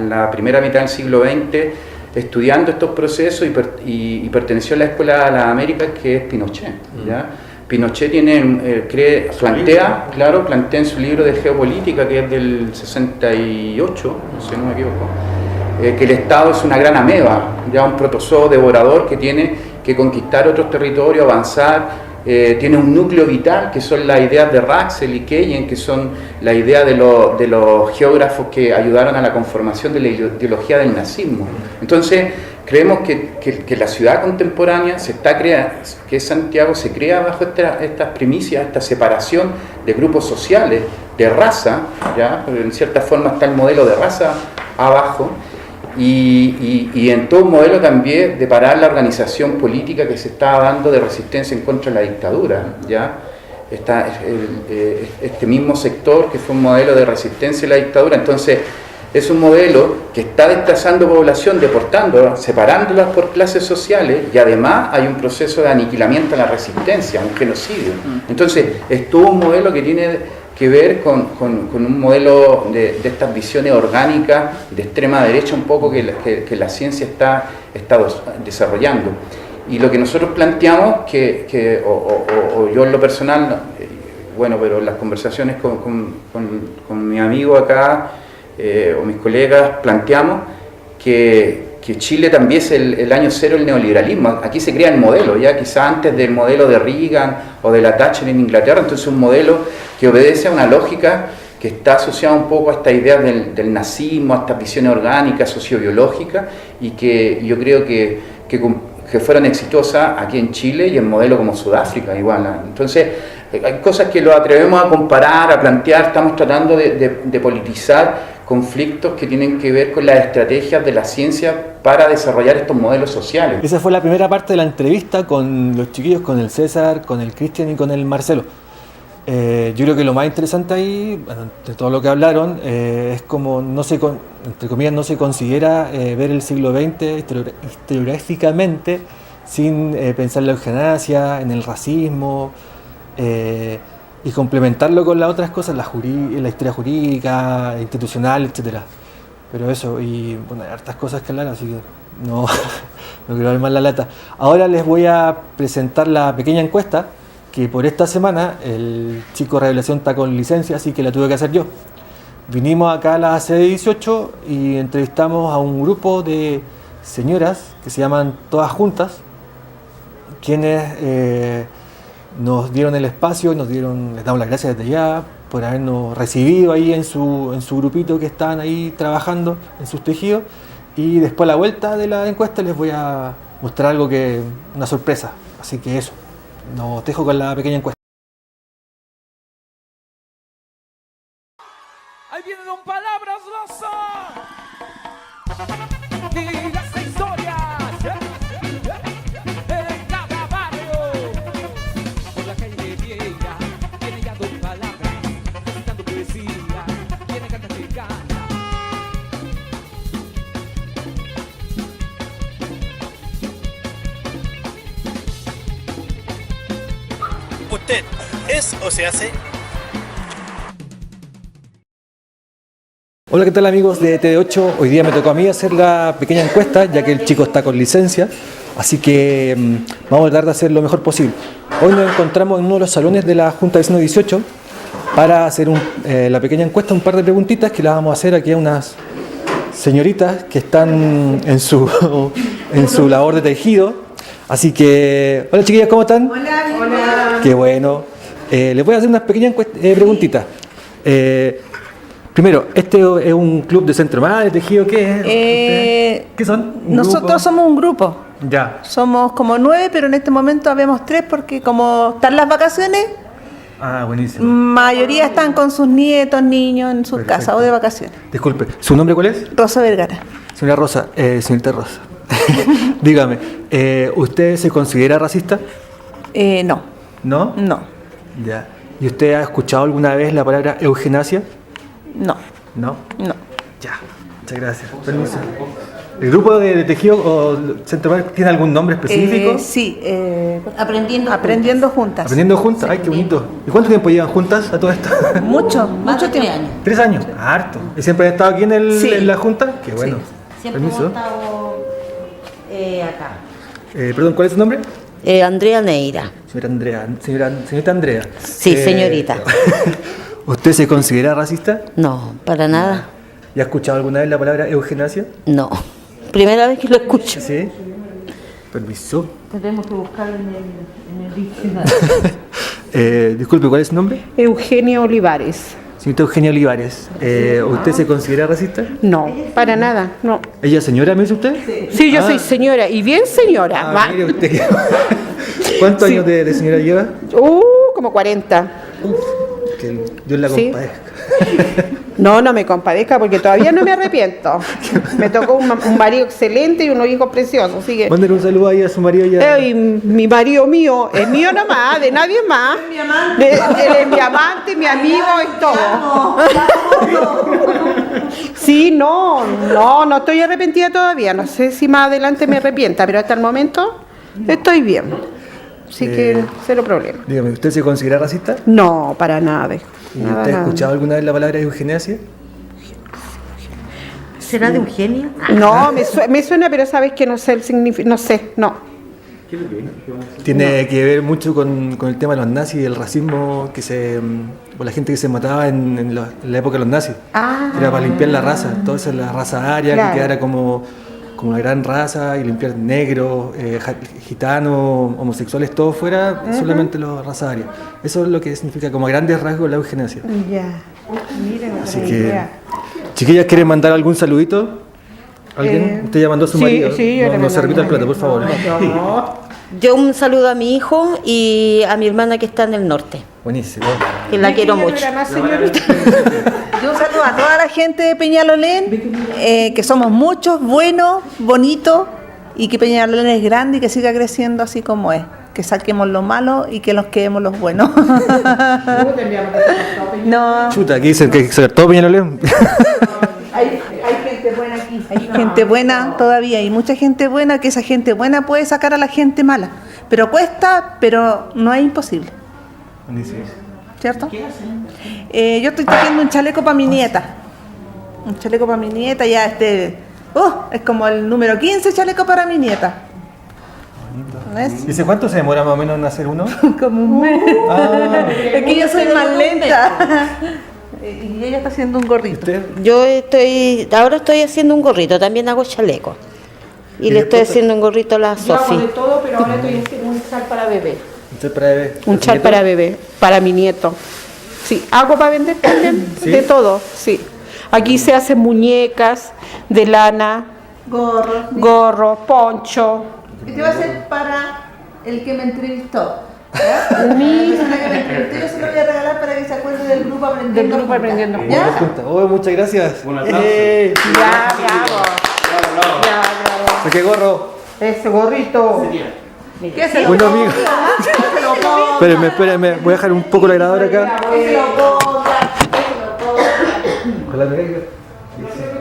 la primera mitad del siglo XX estudiando estos procesos y perteneció a la Escuela de las Américas, que es Pinochet, ¿ya? Pinochet plantea en su libro de geopolítica, que es del 68, si no me equivoco, que el Estado es una gran ameba, ya un protozoo devorador que tiene que conquistar otros territorios, avanzar, tiene un núcleo vital que son las ideas de Russell y Keynesian, que son la idea de los geógrafos que ayudaron a la conformación de la ideología del nazismo. Entonces creemos que la ciudad contemporánea que es Santiago, se crea bajo estas primicias, esta separación de grupos sociales, de raza, ¿ya? En cierta forma está el modelo de raza abajo, y en todo un modelo también de parar la organización política que se estaba dando de resistencia en contra de la dictadura, ¿ya? Este mismo sector que fue un modelo de resistencia a la dictadura. Entonces es un modelo que está desplazando población, deportándola, separándolas por clases sociales, y además hay un proceso de aniquilamiento a la resistencia, un genocidio. Entonces es todo un modelo que tiene que ver con un modelo de estas visiones orgánicas de extrema derecha un poco que la ciencia está desarrollando. Y lo que nosotros planteamos, o yo en lo personal, pero en las conversaciones con mi amigo acá, o mis colegas, planteamos que Chile también es el año cero del neoliberalismo. Aquí se crea el modelo, ya quizá antes del modelo de Reagan o de la Thatcher en Inglaterra. Entonces un modelo que obedece a una lógica que está asociada un poco a esta idea del nazismo, a estas visiones orgánicas, sociobiológicas, y que yo creo que fueron exitosas aquí en Chile y en modelos como Sudáfrica igual. Entonces hay cosas que lo atrevemos a comparar, a plantear. Estamos tratando de politizar conflictos que tienen que ver con las estrategias de la ciencia para desarrollar estos modelos sociales. Esa fue la primera parte de la entrevista con los chiquillos, con el César, con el Cristian y con el Marcelo. Yo creo que lo más interesante ahí, de todo lo que hablaron, es como entre comillas, no se considera ver el siglo XX historiográficamente sin pensar en la euganasia, en el racismo, y complementarlo con las otras cosas, la historia jurídica, institucional, etcétera. Pero eso, y bueno, hay hartas cosas que hablar, así que no quiero dar más la lata. Ahora les voy a presentar la pequeña encuesta que por esta semana el chico de Revelación está con licencia, así que la tuve que hacer yo. Vinimos acá a la sede 18 y entrevistamos a un grupo de señoras que se llaman Todas Juntas, quienes nos dieron el espacio, les damos las gracias desde ya por habernos recibido ahí en su grupito que estaban ahí trabajando en sus tejidos, Y después a la vuelta de la encuesta les voy a mostrar algo una sorpresa. Así que eso, nos dejo con la pequeña encuesta. Ahí vienen con palabras rosa y las historias en cada barrio. Por la calle vieja viene ya dos palabras, recitando poesía, viene canta que canta. ¿Usted es o se hace? Hola, ¿qué tal amigos de TD8? Hoy día me tocó a mí hacer la pequeña encuesta, ya que el chico está con licencia, así que vamos a tratar de hacer lo mejor posible. Hoy nos encontramos en uno de los salones de la Junta de Vecinos 18 para hacer la pequeña encuesta, un par de preguntitas que las vamos a hacer aquí a unas señoritas que están en su labor de tejido. Así que, hola chiquillas, ¿cómo están? Hola. Qué bueno. Les voy a hacer unas pequeñas preguntitas. Primero, ¿este es un club de centro madre, tejido? ¿Qué es? ¿Qué son? Nosotros somos un grupo. Ya. Somos como 9, pero en este momento habemos 3 porque como están las vacaciones, Ah, buenísimo. mayoría están con sus nietos, niños en sus Perfecto. casas o de vacaciones. Disculpe, ¿su nombre cuál es? Rosa Vergara. Señora Rosa, señorita Rosa. Dígame, ¿usted se considera racista? No, ¿No? no, Ya. ¿Y usted ha escuchado alguna vez la palabra eugenasia? no, ¿No? no. Ya. Muchas gracias. Permiso. ¿El grupo de tejido o centro madre tiene algún nombre específico? Sí, Aprendiendo juntas. ¿Aprendiendo juntas? Ay, qué bonito. ¿Y cuánto tiempo llevan juntas a todo esto? Mucho Más de 3 tiempo. años. 3 años. Harto. ¿Y siempre han estado aquí Sí. en la junta? Qué bueno. Siempre Permiso. hemos estado acá. Perdón, ¿cuál es su nombre? Andrea Neira. Señorita Andrea. Sí, señorita. ¿Usted se considera racista? No, para nada. ¿Y ha escuchado alguna vez la palabra eugenasia? No. Primera vez que lo escucho. Sí. Permiso. Tenemos que buscarlo en el diccionario. Disculpe, ¿cuál es su nombre? Eugenia Olivares. Señorita Eugenia Olivares. ¿Usted se considera racista? No, para nada, no. ¿Ella es señora, me dice usted? Sí, yo soy señora, y bien señora. Ah, va. mire usted que- ¿Cuántos Sí. años de señora lleva? Como 40. Que Dios la Sí. compadezca. No, no me compadezca porque todavía no me arrepiento. Me tocó un marido excelente y unos hijos preciosos, así que... Mándale un saludo ahí a su marido ya. Y mi marido mío, es mío nomás, de nadie más. Él es mi amante, mi amigo y todo. Sí, no estoy arrepentida todavía. No sé si más adelante me arrepienta, pero hasta el momento estoy bien. Así que cero problema. Dígame, ¿usted se considera racista? No, para nada. ¿Y Nada, usted ha nada. escuchado alguna vez la palabra eugenasia? ¿Será de Eugenia? No, me suena, pero sabes que no sé el significado. No sé, no. Tiene que ver mucho con el tema de los nazis y el racismo por la gente que se mataba en la época de los nazis. Era para limpiar la raza, entonces la raza aria, Claro. que quedara como una gran raza y limpiar negros, gitanos, homosexuales, todo fuera, solamente la raza aria. Eso es lo que significa como a grandes rasgos la eugenasia. Ya. Mira, Así que, chiquillas, ¿quieren mandar algún saludito? ¿Alguien? Usted ya mandó a su sí, marido. sí, yo le no mando se repita a el mi plato, por favor. Yo un saludo a mi hijo y a mi hermana que está en el norte, Buenísimo. que la quiero mucho. Yo saludo a toda la gente de Peñalolén, que somos muchos, buenos, bonitos, y que Peñalolén es grande y que siga creciendo así como es. Que saquemos lo malo y que nos quedemos los buenos. No, Chuta, aquí dicen que hay que sacar todo Peñalolén. hay gente buena aquí. Hay gente buena todavía, hay mucha gente buena, que esa gente buena puede sacar a la gente mala. Pero cuesta, pero no es imposible. Buenísimo. ¿Cierto? Yo estoy tejiendo un chaleco para mi nieta. Un chaleco para mi nieta, ya es como el número 15 chaleco para mi nieta. ¿Ves? ¿Dice cuánto se demora más o menos en hacer uno? Como un mes. Ah, Es que yo soy más lenta. Y ella está haciendo un gorrito. ¿usted? Yo ahora estoy haciendo un gorrito, también hago chaleco. Y le estoy haciendo un gorrito a la Yo hago Sofi. de todo, pero ahora estoy haciendo un chal para bebé. ¿Usted para bebé? Un chal para bebé, para mi nieto. Sí, hago para vender también, ¿Sí? de todo, sí. Aquí se hacen muñecas de lana, gorro, poncho. Este va a ser para el que me entrevistó. ¿Ya? La persona que me entrevistó, yo se lo voy a regalar para que se acuerde del grupo Aprendiendo. Del grupo Aprendiendo Juntas. ¿Ya? Oh, muchas gracias. Un aplauso. Ya, bravo. Ya, bravo. ¿Qué gorro? Ese gorrito. ¿Qué se lo Bueno, ponga? amigo. ¿Qué se lo ponga? Espérenme. Voy a dejar un poco la grabadora acá. ¿Qué se lo ponga? ¿Qué se lo ponga? Con la pega.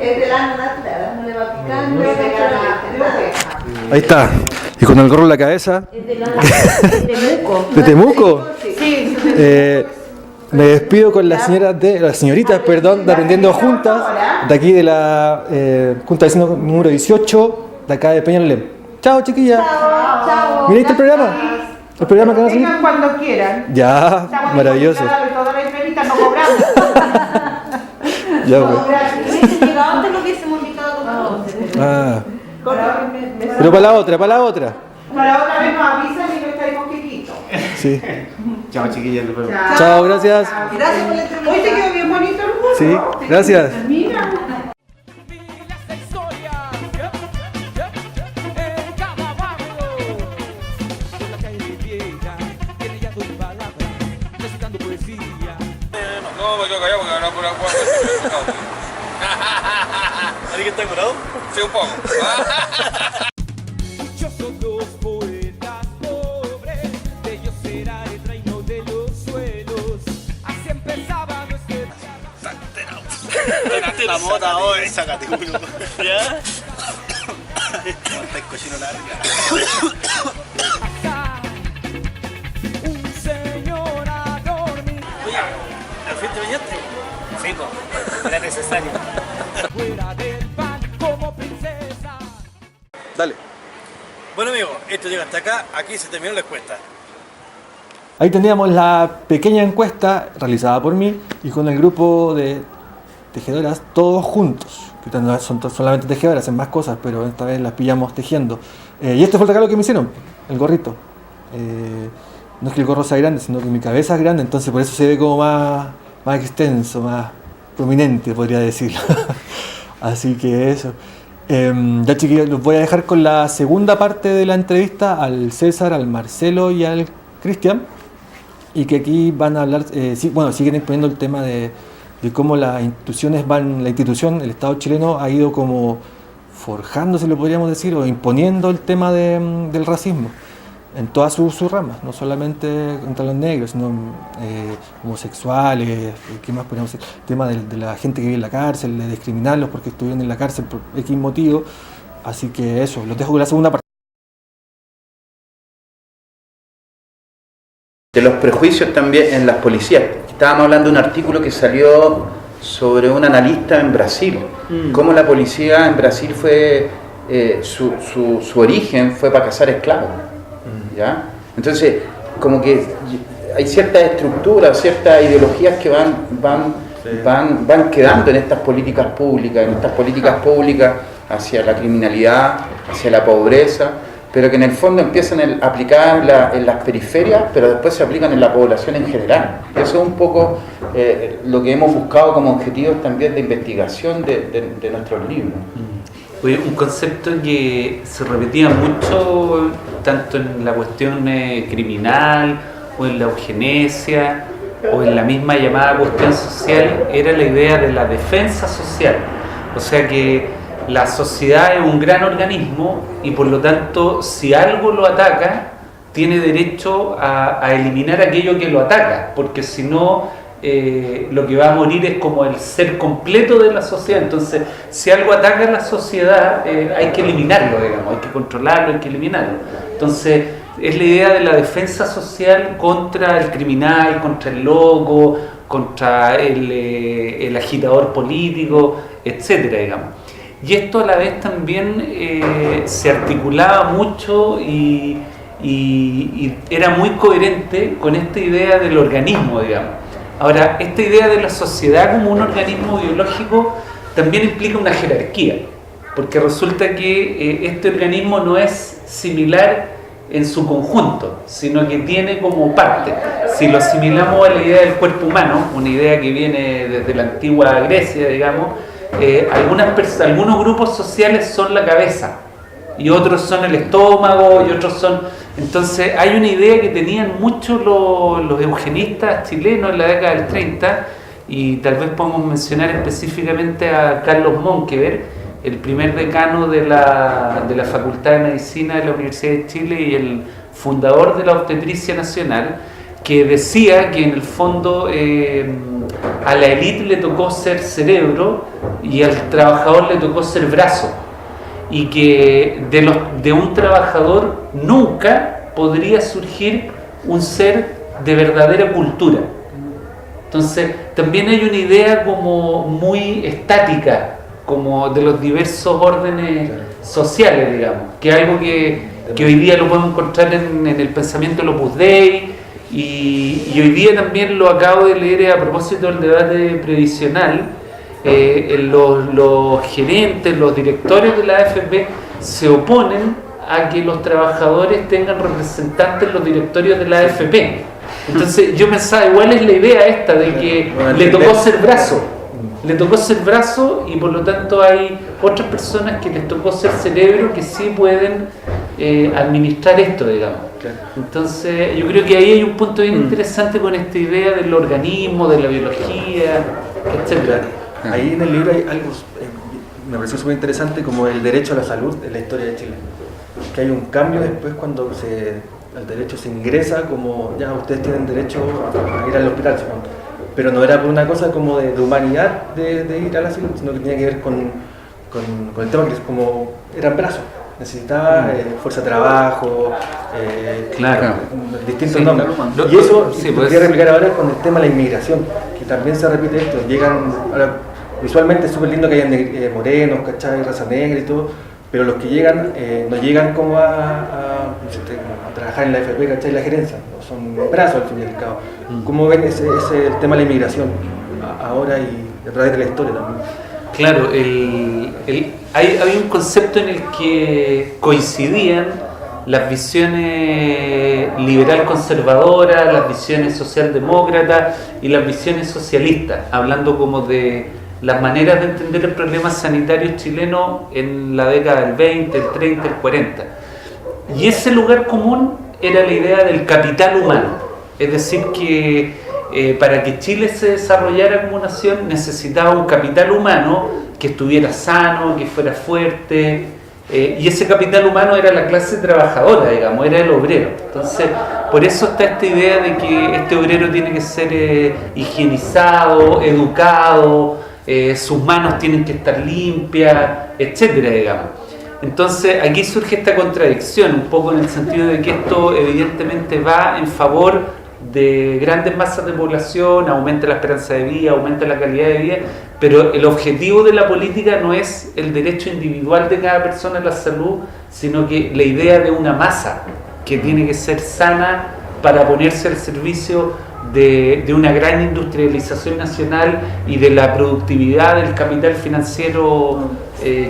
Es de lana natural, no le va picando. Ahí está. Y con el gorro en la cabeza. ¿De Temuco? Sí. Me despido con las señoritas, de Aprendiendo Juntas, de aquí de la Junta de Vecinos número 18, de acá de Peñalolén. Chao, chiquillas. Chao. ¿Mira este programa? ¿El programa que va a salir? Vengan cuando quieran. Ya, Estamos maravilloso. Todas las entrevistas no cobramos. Ya, pues. Antes lo hubiésemos invitado a Ah. Pero para la otra. Para la otra vez nos avisan y nos traemos quequitos. Sí. Chao, chiquillas. Nos vemos. Chao, gracias. Gracias por la entrevista. Hoy te quedó bien bonito el gorro. Sí, gracias. Mira. Esta historia en cada barrio, por la calle vieja, tiene ya dos palabras, recitando poesía. No, me quedo callado porque ahora por agua. ¿Alguien está curado? Sí, un poco. Muchos son los poetas pobres, de ellos será el reino de los suelos. Así empezaba nuestra La mota hoy, sácate uno. ¿Ya? No, está el cochino larga. acá. Un señor a dormir Oye, ¿al fin te bañaste? Fico, era necesario. fuera del pan como princesa. Dale. Bueno, amigo, esto llega hasta acá. Aquí se terminó la encuesta. Ahí teníamos la pequeña encuesta realizada por mí y con el grupo de tejedoras, todos juntos. Que no son solamente tejedoras, hacen más cosas, pero esta vez las pillamos tejiendo. Y este fue el regalo que me hicieron, el gorrito. No es que el gorro sea grande, sino que mi cabeza es grande, entonces por eso se ve como más extenso, más prominente, podría decirlo. Así que eso. Ya, chiquillos, los voy a dejar con la segunda parte de la entrevista al César, al Marcelo y al Cristian. Y que aquí van a hablar, siguen exponiendo el tema de cómo las instituciones el Estado chileno ha ido como forjándose, lo podríamos decir, o imponiendo el tema del racismo en todas sus ramas, no solamente contra los negros, sino homosexuales, ¿qué más podríamos decir? El tema de la gente que vive en la cárcel, de discriminarlos porque estuvieron en la cárcel por X motivo. Así que eso, los dejo con la segunda parte. De los prejuicios también en las policías. Estábamos hablando de un artículo que salió sobre un analista en Brasil, cómo la policía en Brasil fue, su origen fue para cazar esclavos. ¿Ya? Entonces, como que hay ciertas estructuras, ciertas ideologías que van quedando en estas políticas públicas, hacia la criminalidad, hacia la pobreza, pero que en el fondo empiezan a aplicar en las periferias, pero después se aplican en la población en general. Eso es un poco lo que hemos buscado como objetivos también de investigación de nuestros libros. Oye, un concepto que se repetía mucho tanto en la cuestión criminal o en la eugenesia o en la misma llamada cuestión social era la idea de la defensa social. O sea que la sociedad es un gran organismo y por lo tanto si algo lo ataca tiene derecho a eliminar aquello que lo ataca, porque si no lo que va a morir es como el ser completo de la sociedad. Entonces si algo ataca a la sociedad hay que eliminarlo, digamos, hay que controlarlo, hay que eliminarlo. Entonces es la idea de la defensa social contra el criminal, contra el loco, contra el agitador político, etcétera, digamos. Y esto a la vez también se articulaba mucho y era muy coherente con esta idea del organismo, digamos. Ahora, esta idea de la sociedad como un organismo biológico también implica una jerarquía, porque resulta que este organismo no es similar en su conjunto, sino que tiene como parte. Si lo asimilamos a la idea del cuerpo humano, una idea que viene desde la antigua Grecia, digamos, algunos grupos sociales son la cabeza y otros son el estómago y otros son... Entonces hay una idea que tenían muchos los eugenistas chilenos en la década del 30, y tal vez podemos mencionar específicamente a Carlos Monkever, el primer decano de la Facultad de Medicina de la Universidad de Chile y el fundador de la Obstetricia Nacional, que decía que en el fondo a la élite le tocó ser cerebro y al trabajador le tocó ser brazo, y que de un trabajador nunca podría surgir un ser de verdadera cultura. Entonces también hay una idea como muy estática, como de los diversos órdenes sociales, digamos, que es algo que hoy día lo podemos encontrar en el pensamiento del Opus Dei, y hoy día también lo acabo de leer a propósito del debate previsional. Los gerentes, los directores de la AFP se oponen a que los trabajadores tengan representantes en los directorios de la AFP. Entonces yo pensaba, igual es la idea esta de que le tocó ser brazo, y por lo tanto hay otras personas que les tocó ser cerebro, que sí pueden administrar esto, digamos. Entonces yo creo que ahí hay un punto bien interesante con esta idea del organismo, de la biología, etcétera. Ahí en el libro hay algo, me pareció súper interesante, como el derecho a la salud en la historia de Chile. Que hay un cambio después cuando el derecho se ingresa, como ya ustedes tienen derecho a ir al hospital, supongo. Pero no era por una cosa como de humanidad de ir a la salud, sino que tenía que ver con el tema que es como eran brazos. Necesitaba fuerza de trabajo, distintos nombres. Y eso se podría replicar ahora con el tema de la inmigración, que también se repite esto. Llegan, ahora, visualmente es súper lindo que hayan morenos, ¿cachai? Raza negra y todo, pero los que llegan no llegan como a trabajar en la FP, ¿cachai? La gerencia, no son brazos al fin y al cabo. ¿Cómo ven ese el tema de la inmigración ahora y a través de la historia también? Claro, hay un concepto en el que coincidían las visiones liberal conservadoras, las visiones socialdemócratas y las visiones socialistas, hablando como de las maneras de entender el problema sanitario chileno en la década del 20, el 30, el 40. Y ese lugar común era la idea del capital humano, es decir que para que Chile se desarrollara como nación necesitaba un capital humano que estuviera sano, que fuera fuerte, y ese capital humano era la clase trabajadora, digamos, era el obrero. Entonces, por eso está esta idea de que este obrero tiene que ser higienizado, educado, sus manos tienen que estar limpias, etcétera, digamos. Entonces, aquí surge esta contradicción, un poco en el sentido de que esto evidentemente va en favor de grandes masas de población, aumenta la esperanza de vida, aumenta la calidad de vida, pero el objetivo de la política no es el derecho individual de cada persona a la salud, sino que la idea de una masa que tiene que ser sana para ponerse al servicio de una gran industrialización nacional y de la productividad del capital financiero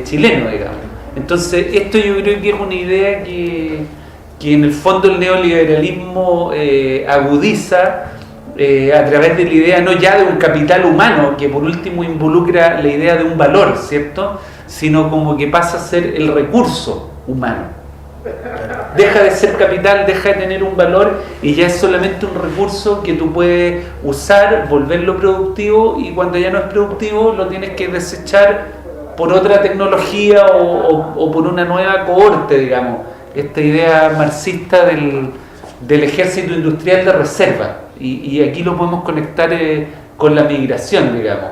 chileno, digamos. Entonces, esto yo creo que es una idea que en el fondo el neoliberalismo agudiza a través de la idea no ya de un capital humano, que por último involucra la idea de un valor, ¿cierto? Sino como que pasa a ser el recurso humano. Deja de ser capital, deja de tener un valor y ya es solamente un recurso que tú puedes usar, volverlo productivo, y cuando ya no es productivo lo tienes que desechar por otra tecnología o por una nueva cohorte, digamos. Esta idea marxista del ejército industrial de reserva, y aquí lo podemos conectar con la migración, digamos.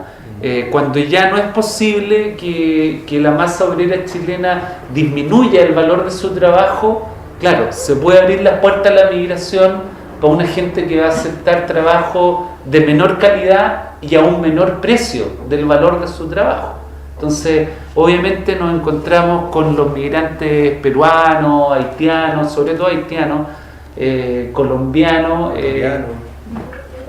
Cuando ya no es posible que la masa obrera chilena disminuya el valor de su trabajo, claro, se puede abrir las puertas a la migración para una gente que va a aceptar trabajo de menor calidad y a un menor precio del valor de su trabajo. Entonces, obviamente nos encontramos con los migrantes peruanos, haitianos, sobre todo haitianos, colombianos.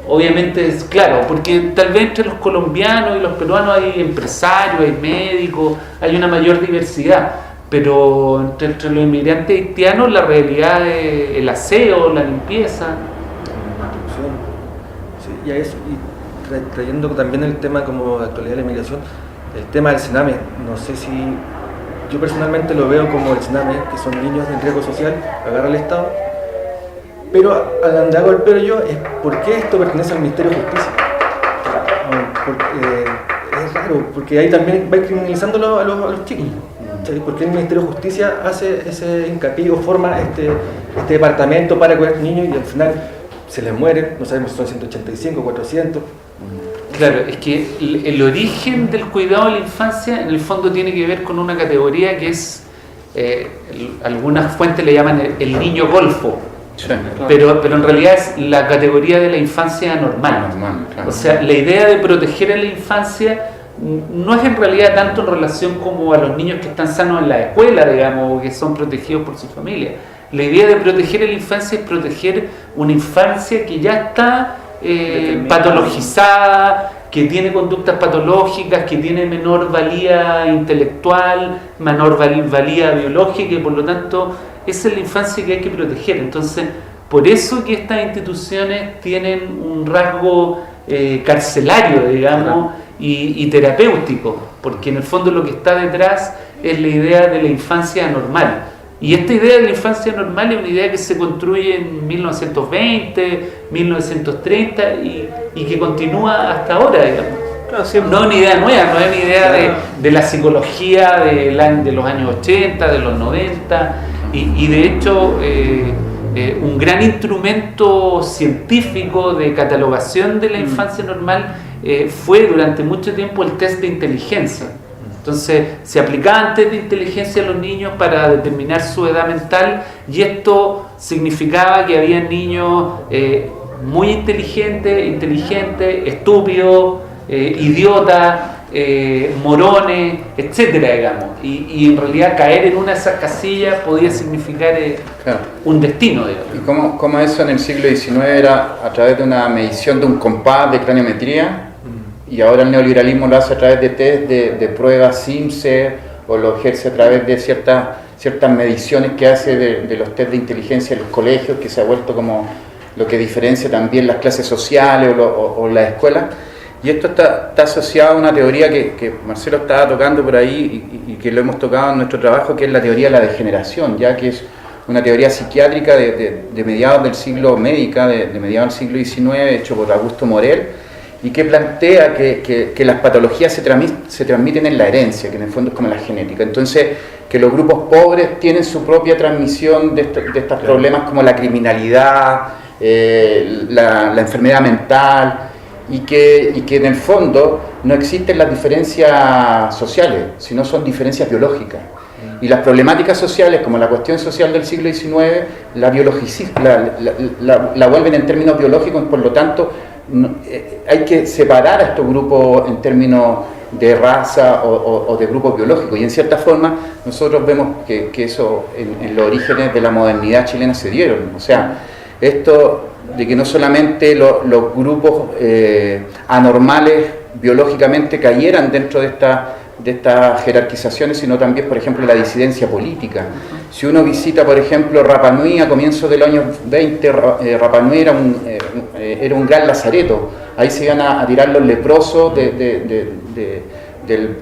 Obviamente es claro, porque tal vez entre los colombianos y los peruanos hay empresarios, hay médicos, hay una mayor diversidad, pero entre los inmigrantes haitianos la realidad es el aseo, la limpieza. Sí, y a eso, y trayendo también el tema como de actualidad de la inmigración, El tema del Sename, no sé si yo personalmente lo veo como el Sename, que son niños en riesgo social, agarra el Estado, pero a donde hago el pero yo es por qué esto pertenece al Ministerio de Justicia. Es raro, porque ahí también va criminalizándolo a los chicos. ¿Por qué el Ministerio de Justicia hace ese hincapié o forma este departamento para cuidar niños y al final se les mueren? No sabemos si son 185, 400. Claro, es que el origen del cuidado de la infancia en el fondo tiene que ver con una categoría que es, algunas fuentes le llaman el niño golfo, Sí. pero en realidad es la categoría de la infancia normal. Claro. O sea, la idea de proteger a la infancia no es en realidad tanto en relación como a los niños que están sanos en la escuela, digamos, o que son protegidos por su familia. La idea de proteger a la infancia es proteger una infancia que ya está patologizada, que tiene conductas patológicas, que tiene menor valía intelectual, menor valía biológica y por lo tanto esa es la infancia que hay que proteger. Entonces, por eso que estas instituciones tienen un rasgo carcelario, digamos, y terapéutico, porque en el fondo lo que está detrás es la idea de la infancia normal. Y esta idea de la infancia normal es una idea que se construye en 1920, 1930 y que continúa hasta ahora, digamos. No es una idea nueva, no es una idea de la psicología de los años 80, de los 90, y de hecho un gran instrumento científico de catalogación de la infancia normal fue durante mucho tiempo el test de inteligencia. Entonces se aplicaban test de inteligencia a los niños para determinar su edad mental y esto significaba que había niños muy inteligentes, estúpidos, idiotas, morones, etcétera, digamos. Y en realidad caer en una de esas casillas podía significar un destino, digamos. ¿Y cómo eso en el siglo XIX era a través de una medición de un compás de craniometría? Y ahora el neoliberalismo lo hace a través de test de pruebas SIMSE o lo ejerce a través de ciertas mediciones que hace de los test de inteligencia en los colegios, que se ha vuelto como lo que diferencia también las clases sociales o las escuelas. Y esto está asociado a una teoría que Marcelo estaba tocando por ahí y que lo hemos tocado en nuestro trabajo, que es la teoría de la degeneración, ya que es una teoría psiquiátrica de mediados del siglo médica, de mediados del siglo XIX, hecho por Augusto Morel, y que plantea que las patologías se transmiten en la herencia, que en el fondo es como la genética. Entonces, que los grupos pobres tienen su propia transmisión de estos problemas como la criminalidad, la enfermedad mental, y que en el fondo no existen las diferencias sociales, sino son diferencias biológicas. Y las problemáticas sociales, como la cuestión social del siglo XIX, la vuelven en términos biológicos, por lo tanto, hay que separar a estos grupos en términos de raza o de grupos biológicos, y en cierta forma nosotros vemos que eso en los orígenes de la modernidad chilena se dieron. O sea, esto de que no solamente los grupos anormales biológicamente cayeran dentro de estas jerarquizaciones, sino también, por ejemplo, la disidencia política. Si uno visita, por ejemplo, Rapa Nui a comienzos del año 20, Rapa Nui era un gran lazareto. Ahí se iban a tirar los leprosos de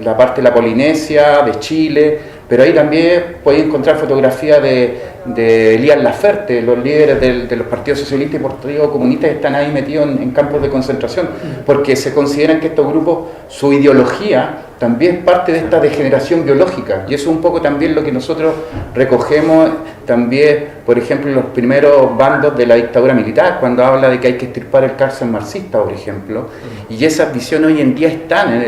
la parte de la Polinesia, de Chile, pero ahí también podéis encontrar fotografías de Elías Laferte, los líderes de los partidos socialistas y partidos comunistas están ahí metidos en campos de concentración, porque se consideran que estos grupos, su ideología también es parte de esta degeneración biológica, y eso es un poco también lo que nosotros recogemos también, por ejemplo, en los primeros bandos de la dictadura militar, cuando habla de que hay que extirpar el cárcel marxista, por ejemplo, y esas visiones hoy en día están.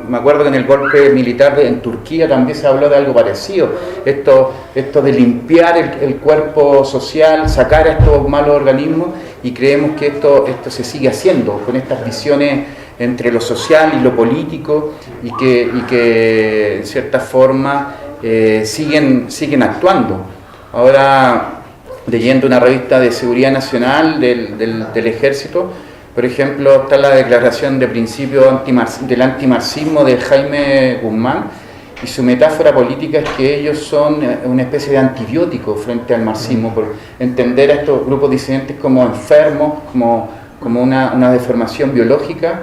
Me acuerdo que en el golpe militar en Turquía también se habló de algo parecido, esto de limpiar el cuerpo social, sacar a estos malos organismos, y creemos que esto se sigue haciendo con estas visiones entre lo social y lo político, y que en cierta forma siguen actuando. Ahora, leyendo una revista de seguridad nacional del ejército, por ejemplo, está la declaración de principio del antimarxismo de Jaime Guzmán, y su metáfora política es que ellos son una especie de antibiótico frente al marxismo, por entender a estos grupos disidentes como enfermos, como una deformación biológica,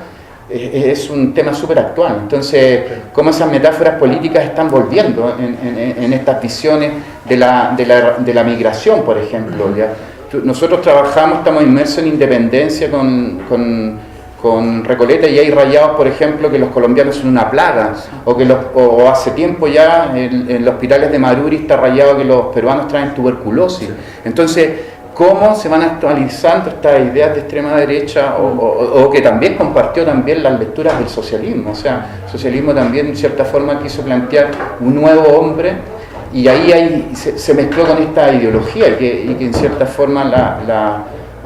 es un tema súper actual. Entonces, cómo esas metáforas políticas están volviendo en estas visiones de la migración, por ejemplo. ¿Ya? Nosotros estamos inmersos en independencia con Recoleta, y hay rayados, por ejemplo, que los colombianos son una plaga, o hace tiempo ya en los hospitales de Maruri está rayado que los peruanos traen tuberculosis. Entonces, ¿cómo se van actualizando estas ideas de extrema derecha, o que también compartió también las lecturas del socialismo? O sea, el socialismo también en cierta forma quiso plantear un nuevo hombre, y ahí se mezcló con esta ideología, y que en cierta forma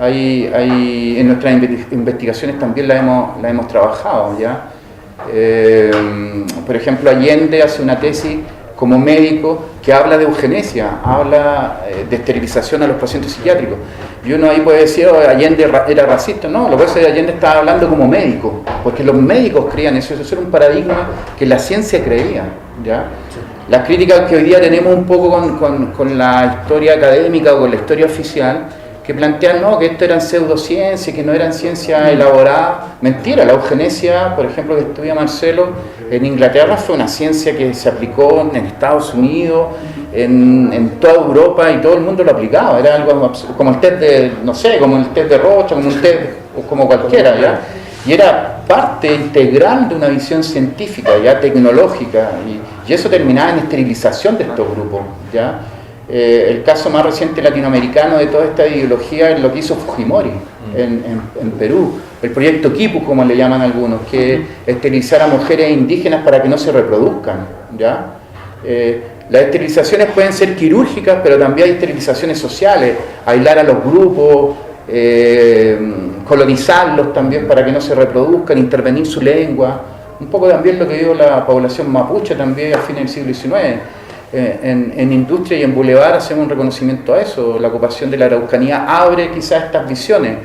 en nuestras investigaciones también la hemos trabajado, ¿ya? Por ejemplo, Allende hace una tesis como médico que habla de eugenesia, habla de esterilización a los pacientes psiquiátricos. Y uno ahí puede decir, Allende era racista. No, lo que pasa es que Allende estaba hablando como médico, porque los médicos creían eso era un paradigma que la ciencia creía, ¿ya? Las críticas que hoy día tenemos un poco con la historia académica o con la historia oficial, que plantean que esto eran pseudociencias, que no eran ciencia elaborada. Mentira, la eugenesia, por ejemplo, que estudia Marcelo, en Inglaterra fue una ciencia que se aplicó en Estados Unidos, en toda Europa, y todo el mundo lo aplicaba. Era algo como el test de, no sé, como el test de Rocha, como un test, como cualquiera, ¿ya? Y era parte integral de una visión científica, ya tecnológica, y eso terminaba en esterilización de estos grupos, ¿ya? El caso más reciente latinoamericano de toda esta ideología es lo que hizo Fujimori en Perú, el proyecto Quipus, como le llaman algunos, que es esterilizar a mujeres indígenas para que no se reproduzcan, ¿ya? Las esterilizaciones pueden ser quirúrgicas, pero también hay esterilizaciones sociales, aislar a los grupos, colonizarlos también para que no se reproduzcan, intervenir su lengua, un poco también lo que dio la población mapuche también a fines del siglo XIX. En Industria y en Boulevard hacemos un reconocimiento a eso. La ocupación de la Araucanía abre quizás estas visiones.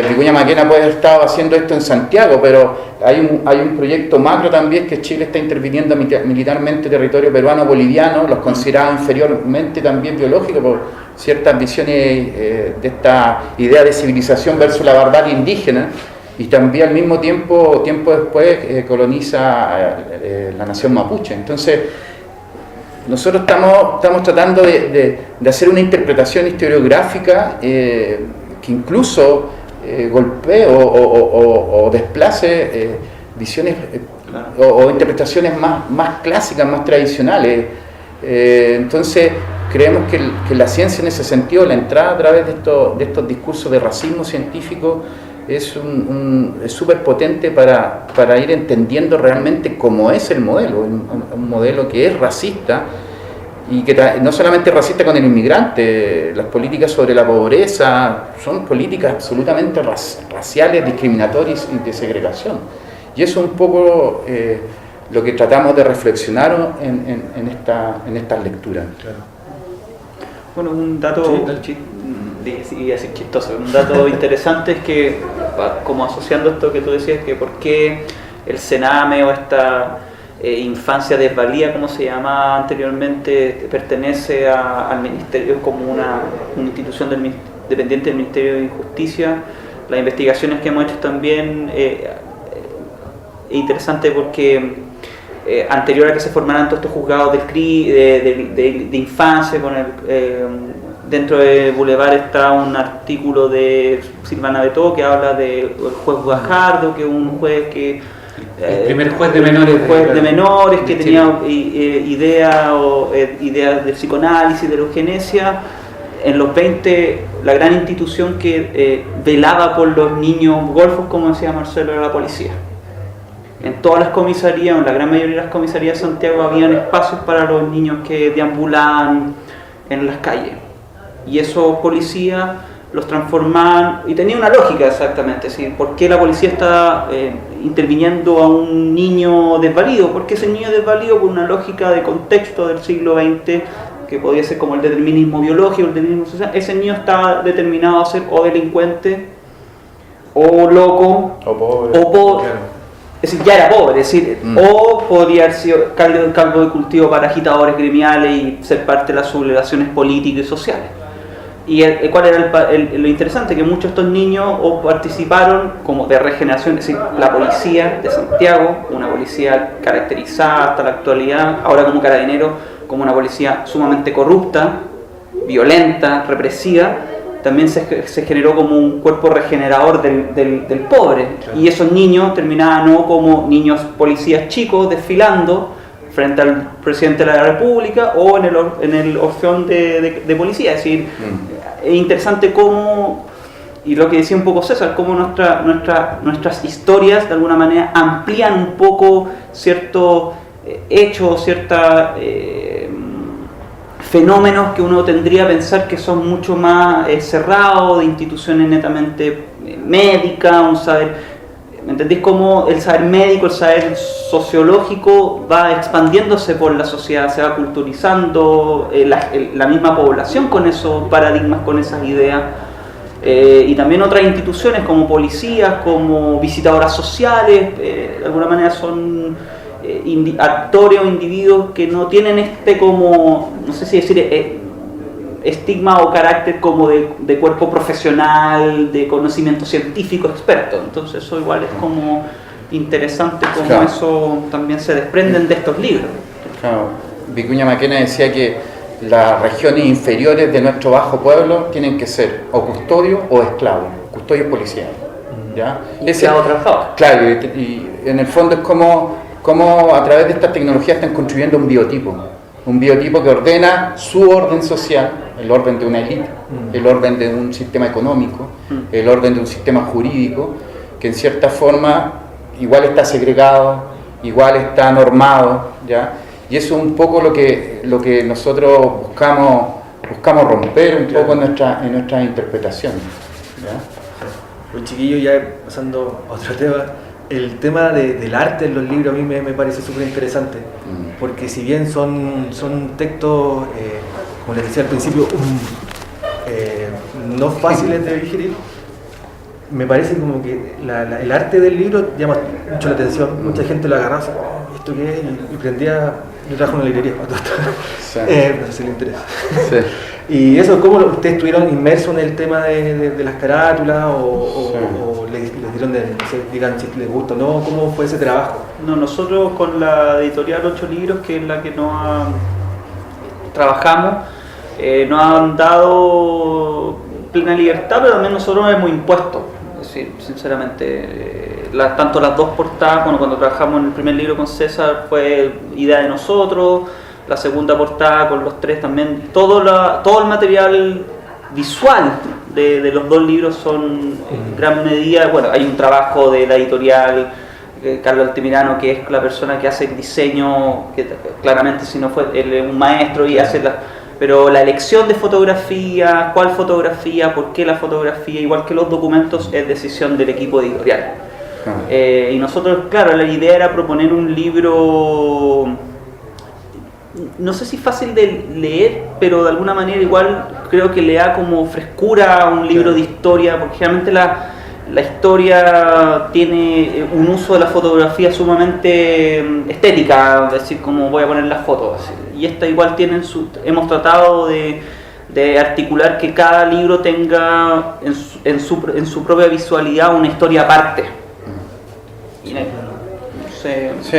Vicuña Maquena puede haber estado haciendo esto en Santiago, pero hay un proyecto macro también, que Chile está interviniendo militarmente territorio peruano-boliviano, los consideraba inferiormente también biológicos por ciertas visiones de esta idea de civilización versus la barbarie indígena, y también al mismo tiempo después coloniza la nación mapuche. Entonces, nosotros estamos tratando de hacer una interpretación historiográfica que incluso golpee o desplace visiones o interpretaciones más clásicas, más tradicionales. Entonces, creemos que la ciencia en ese sentido, la entrada a través de estos discursos de racismo científico, es súper potente para ir entendiendo realmente cómo es el modelo, un modelo que es racista, y que no solamente es racista con el inmigrante. Las políticas sobre la pobreza son políticas absolutamente raciales, discriminatorias y de segregación. Y eso es un poco lo que tratamos de reflexionar en estas lecturas. Claro. Bueno, un dato... iba a decir chistoso, un dato interesante es que, como asociando esto que tú decías, que por qué el Sename o esta infancia desvalía, como se llamaba anteriormente, pertenece al ministerio, como una institución dependiente del Ministerio de Justicia. Las investigaciones que hemos hecho también es interesante porque anterior a que se formaran todos estos juzgados de infancia, dentro de Boulevard está un artículo de Silvana Betó que habla del juez Guajardo, que es un juez que... el primer juez de menores. Que tenía ideas del psicoanálisis, de la eugenesia. En los 20, la gran institución que velaba por los niños golfos, como decía Marcelo, era la policía. En todas las comisarías, en la gran mayoría de las comisarías de Santiago, habían espacios para los niños que deambulaban en las calles. Y esos policías los transformaban, y tenía una lógica exactamente, ¿sí? ¿Por qué la policía está interviniendo a un niño desvalido? Porque ese niño desvalido, por una lógica de contexto del siglo XX, que podía ser como el determinismo biológico, el determinismo social, ese niño está determinado a ser o delincuente, o loco, o pobre. Claro. Es decir, ya era pobre, es decir, o podría haber sido campo de cultivo para agitadores gremiales y ser parte de las sublevaciones políticas y sociales. ¿Cuál era lo interesante? Que muchos de estos niños participaron como de regeneración, es decir, la policía de Santiago, una policía caracterizada hasta la actualidad, ahora como Carabineros, como una policía sumamente corrupta, violenta, represiva, también se generó como un cuerpo regenerador del pobre. Claro. Y esos niños terminaban no como niños policías chicos desfilando frente al presidente de la República o en el orfeón de policía. Es decir, es interesante cómo, y lo que decía un poco César, cómo nuestras historias de alguna manera amplían un poco ciertos hechos, ciertos fenómenos que uno tendría que pensar que son mucho más cerrados, de instituciones netamente médicas, un saber. ¿Me entendéis cómo el saber médico, el saber sociológico va expandiéndose por la sociedad, se va culturizando, la misma población con esos paradigmas, con esas ideas, y también otras instituciones como policías, como visitadoras sociales, de alguna manera son actores o individuos que no tienen como, no sé si decir, estigma o carácter como de cuerpo profesional, de conocimiento científico experto. Entonces eso igual es como interesante como claro. Eso también se desprenden de estos libros. Claro. Vicuña Maquena decía que las regiones inferiores de nuestro bajo pueblo tienen que ser o custodios o esclavos, custodios policiales. ¿Ya? Esclavos trabajadores. Claro, y en el fondo es como a través de esta tecnología están construyendo un biotipo que ordena su orden social, el orden de una élite, el orden de un sistema económico, el orden de un sistema jurídico, que en cierta forma igual está segregado, igual está normado, ¿ya? Y eso es un poco lo que nosotros buscamos romper un poco en nuestras interpretaciones, ¿ya? Pues chiquillo, ya pasando a otro tema, el tema del arte en los libros a mí me parece súper interesante, porque si bien son textos, como les decía al principio, no fáciles de digerir, me parece como que el arte del libro llama mucho la atención. Mucha gente lo agarraba, ¿esto qué es? Y prendía, yo trabajo en una librería, sí. No sé si le interesa. Sí. Y eso, ¿cómo ustedes estuvieron inmersos en el tema de las carátulas o les dieron digan si les gusta o no? ¿Cómo fue ese trabajo? No, nosotros con la editorial 8 Libros, que es la que trabajamos, nos han dado plena libertad, pero también nosotros hemos impuesto. Es decir, sinceramente, tanto las dos portadas, cuando trabajamos en el primer libro con César, fue idea de nosotros. La segunda portada con los tres también, todo el material visual de los dos libros son en gran medida, bueno, hay un trabajo de la editorial Carlos Altamirano, que es la persona que hace el diseño, que claramente si no fue él es un maestro y hace pero la elección de fotografía, cuál fotografía, por qué la fotografía, igual que los documentos, es decisión del equipo editorial. Y nosotros, claro, la idea era proponer un libro, no sé si fácil de leer, pero de alguna manera igual creo que le da como frescura a un libro de historia, porque generalmente la historia tiene un uso de la fotografía sumamente estética, es decir, como voy a poner las fotos, y esta igual hemos tratado de articular que cada libro tenga en su propia visualidad una historia aparte. Y no sé. Sí,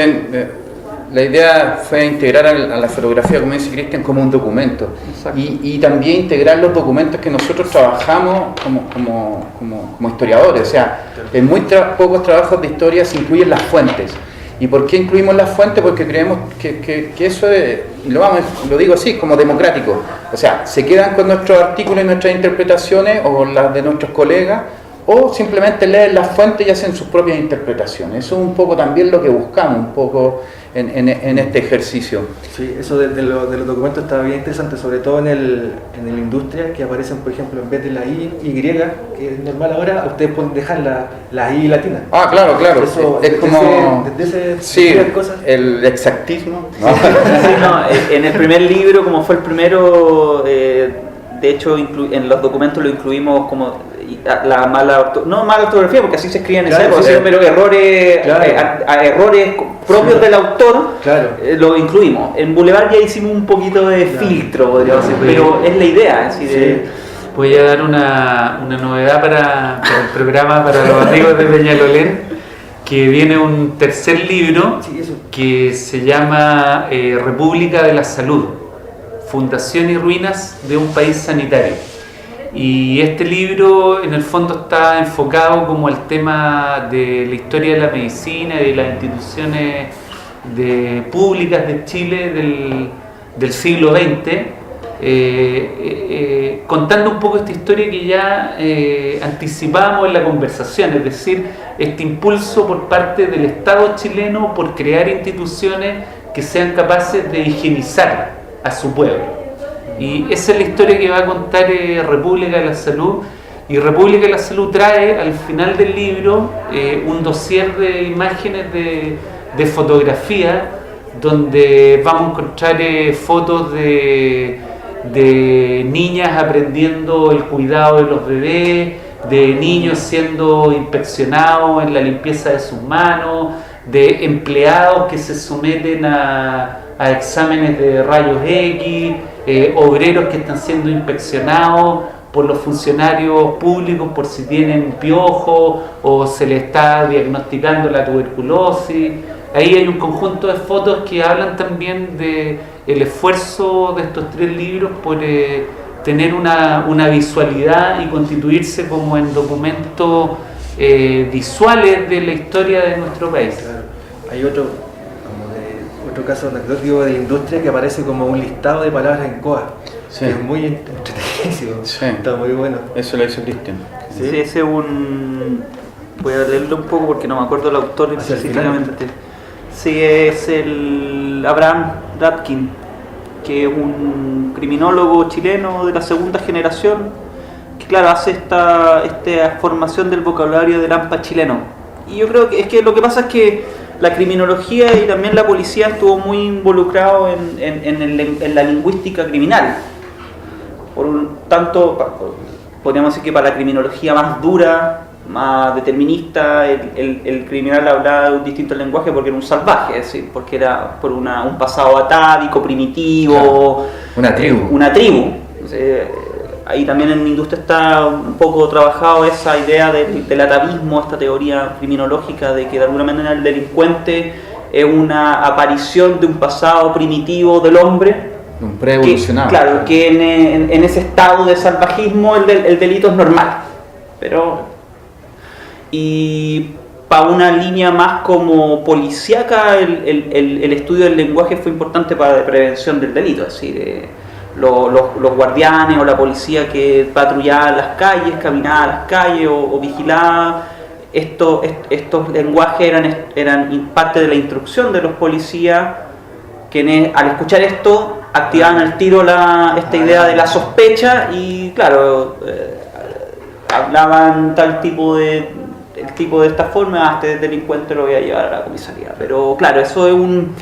la idea fue integrar a la fotografía, como dice Cristian, como un documento. Y también integrar los documentos que nosotros trabajamos como historiadores. O sea, en muy pocos trabajos de historia se incluyen las fuentes. ¿Y por qué incluimos las fuentes? Porque creemos que eso es, y lo digo así, como democrático. O sea, se quedan con nuestros artículos y nuestras interpretaciones, o las de nuestros colegas, o simplemente leen las fuentes y hacen sus propias interpretaciones. Eso es un poco también lo que buscamos, un poco en este ejercicio. Sí, eso de los documentos está bien interesante, sobre todo en la industria, que aparecen, por ejemplo, en vez de la I, que es normal ahora, ustedes pueden dejar la I latina. Ah, claro. Eso, es como sí, cosas. El exactismo. ¿No? Sí, en el primer libro, como fue el primero, de hecho en los documentos lo incluimos como la mala ortografía, porque así se escriben en esa época, pero errores propios del autor, lo incluimos. En Boulevard ya hicimos un poquito de filtro, podríamos decir, pero es la idea, es decir, voy a dar una novedad para el programa, para los amigos de Peñalolén, que viene un tercer libro que se llama República de la Salud, Fundación y Ruinas de un País Sanitario. Y este libro en el fondo está enfocado como al tema de la historia de la medicina y de las instituciones públicas de Chile del siglo XX, contando un poco esta historia que ya anticipábamos en la conversación, es decir, este impulso por parte del Estado chileno por crear instituciones que sean capaces de higienizar a su pueblo. Y esa es la historia que va a contar República de la Salud. Y República de la Salud trae al final del libro un dossier de imágenes de fotografía, donde vamos a encontrar fotos de niñas aprendiendo el cuidado de los bebés, de niños siendo inspeccionados en la limpieza de sus manos, de empleados que se someten a exámenes de rayos X, obreros que están siendo inspeccionados por los funcionarios públicos por si tienen piojo o se les está diagnosticando la tuberculosis. Ahí hay un conjunto de fotos que hablan también del esfuerzo de estos 3 libros por tener una visualidad y constituirse como en documentos visuales de la historia de nuestro país. Claro. Hay otro caso anecdótico de la industria que aparece como un listado de palabras en COA. Sí. Es muy entretenidísimo. Sí. Está muy bueno. Eso lo hizo Cristian. Sí, ese es voy a leerlo un poco porque no me acuerdo el autor específicamente. Sí, es el Abraham Ratkin, que es un criminólogo chileno de la segunda generación, que claro, hace esta formación del vocabulario del AMPA chileno. Y yo creo que lo que pasa es que la criminología y también la policía estuvo muy involucrado en la lingüística criminal. Por un tanto, podríamos decir que para la criminología más dura, más determinista, el criminal hablaba de un distinto lenguaje porque era un salvaje, es decir, porque era por un pasado atávico, primitivo, claro. Una tribu. Ahí también en la industria está un poco trabajado esa idea del atavismo, esta teoría criminológica de que de alguna manera el delincuente es una aparición de un pasado primitivo del hombre, un pre-evolucionado. Claro, que en ese estado de salvajismo el delito es normal, y para una línea más como policíaca el estudio del lenguaje fue importante para la prevención del delito, es decir, los guardianes o la policía que patrullaba las calles, caminaba las calles o vigilaba, estos lenguajes eran parte de la instrucción de los policías, quienes al escuchar esto activaban al tiro esta idea de la sospecha y claro, hablaban el tipo de esta forma, este delincuente lo voy a llevar a la comisaría. Pero claro, eso es un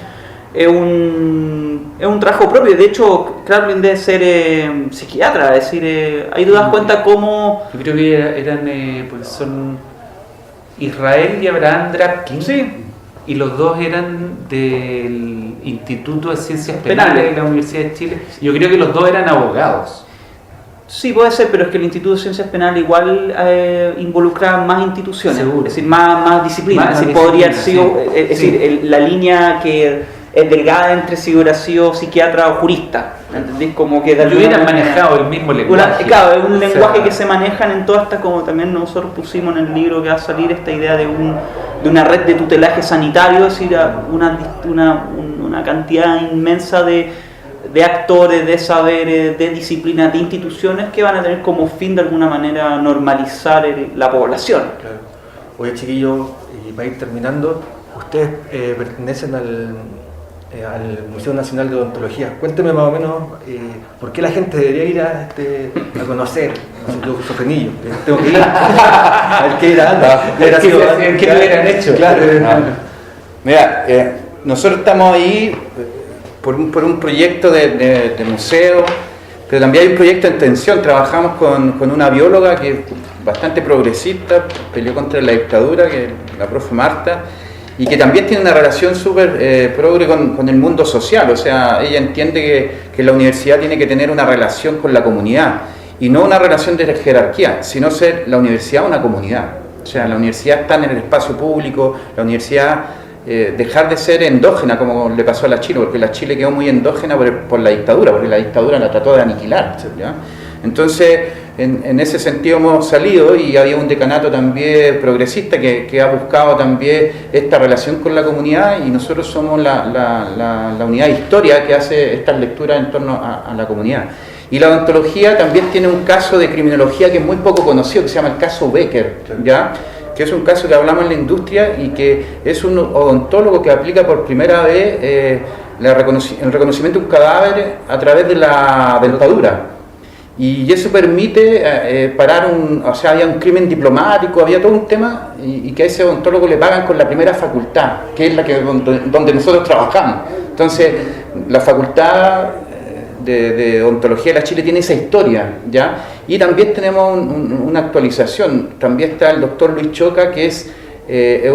trabajo propio. De hecho, Kraepelin debe ser psiquiatra, es decir, ahí te das cuenta cómo... Yo creo que eran, pues son Israel y Abraham Drapkin, sí, y los dos eran del Instituto de Ciencias Penales de la Universidad de Chile. Yo creo que los dos eran abogados. Sí, puede ser, pero es que el Instituto de Ciencias Penales igual involucra más instituciones, seguro, es decir, más disciplinas. Es decir, podría haber sido, es decir, la línea que es delgada entre si hubiera sido psiquiatra o jurista, ¿entendés? Como que yo hubieran manejado el mismo lenguaje. Claro, es un lenguaje que se manejan en todas estas, como también nosotros pusimos en el libro que va a salir, esta idea de una red de tutelaje sanitario, es decir, una cantidad inmensa de actores, de saberes, de disciplinas, de instituciones que van a tener como fin de alguna manera normalizar la población. Claro. Oye, chiquillos, y para ir terminando, ustedes pertenecen al Museo Nacional de Odontología. Cuénteme más o menos por qué la gente debería ir a conocer su frenillo. Tengo que ir a ver qué era antes. ¿Qué lo hubieran hecho? Claro. Mira, nosotros estamos ahí por un proyecto de museo, pero también hay un proyecto en tensión. Trabajamos con una bióloga que es bastante progresista, peleó contra la dictadura, que es la profe Marta, y que también tiene una relación súper progre con el mundo social. O sea, ella entiende que la universidad tiene que tener una relación con la comunidad y no una relación de jerarquía, sino ser la universidad una comunidad. O sea, la universidad está en el espacio público, la universidad dejar de ser endógena como le pasó a la Chile, porque la Chile quedó muy endógena por la dictadura, porque la dictadura la trató de aniquilar, ¿ya? Entonces, en ese sentido hemos salido, y había un decanato también progresista que ha buscado también esta relación con la comunidad, y nosotros somos la unidad de historia que hace estas lecturas en torno a la comunidad. Y la odontología también tiene un caso de criminología que es muy poco conocido, que se llama el caso Becker, ¿ya? Que es un caso que hablamos en la industria y que es un odontólogo que aplica por primera vez el reconocimiento de un cadáver a través de la dentadura. Y eso permite parar o sea, había un crimen diplomático, había todo un tema, y que a ese odontólogo le pagan con la primera facultad, que es la que donde nosotros trabajamos. Entonces, la facultad de odontología de la Chile tiene esa historia, ¿ya? Y también tenemos una actualización. También está el doctor Luis Choca, que es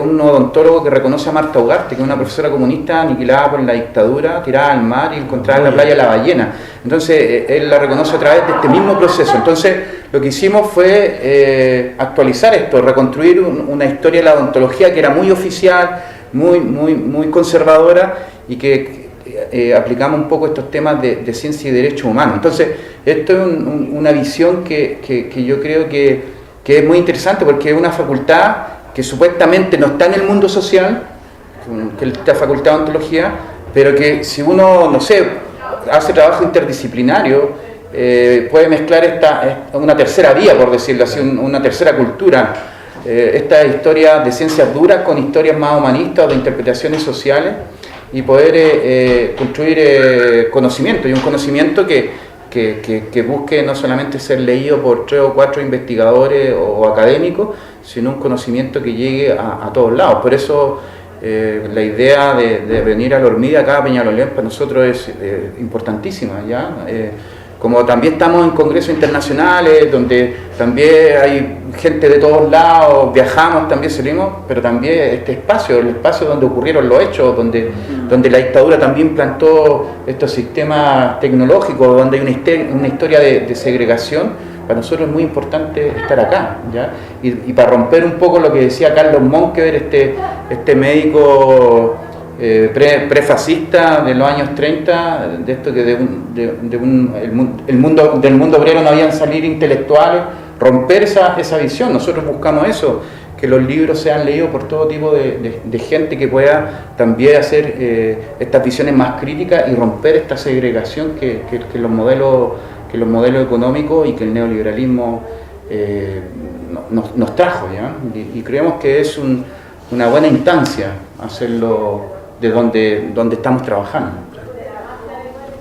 un odontólogo que reconoce a Marta Ugarte, que es una profesora comunista aniquilada por la dictadura, tirada al mar y encontrada en la playa La Ballena. Entonces, él la reconoce a través de este mismo proceso. Entonces, lo que hicimos fue actualizar esto, reconstruir una historia de la odontología que era muy oficial, muy conservadora, y que aplicamos un poco estos temas de ciencia y derechos humanos. Entonces, esto es una visión que yo creo que es muy interesante, porque es una facultad que supuestamente no está en el mundo social, que es la facultad de odontología, pero que si uno, no sé, hace trabajo interdisciplinario, puede mezclar una tercera vía, por decirlo así, una tercera cultura, esta historia de ciencias duras con historias más humanistas o de interpretaciones sociales, y poder construir conocimiento, y un conocimiento que busque no solamente ser leído por 3 o 4 investigadores o académicos, sino un conocimiento que llegue a todos lados. Por eso la idea de venir a la Hormiga acá a Peñalolén para nosotros es importantísima, ¿ya? Como también estamos en congresos internacionales, donde también hay gente de todos lados, viajamos, también salimos, pero también este espacio, el espacio donde ocurrieron los hechos, donde la dictadura también plantó estos sistemas tecnológicos, donde hay una historia de segregación. Para nosotros es muy importante estar acá, ¿ya? Y para romper un poco lo que decía Carlos Monkever, este médico prefascista de los años 30, de esto que del mundo obrero no habían salir intelectuales, romper esa visión. Nosotros buscamos eso, que los libros sean leídos por todo tipo de gente que pueda también hacer estas visiones más críticas y romper esta segregación que los modelos económicos y que el neoliberalismo nos trajo, ¿ya? Y creemos que es una buena instancia hacerlo de donde estamos trabajando.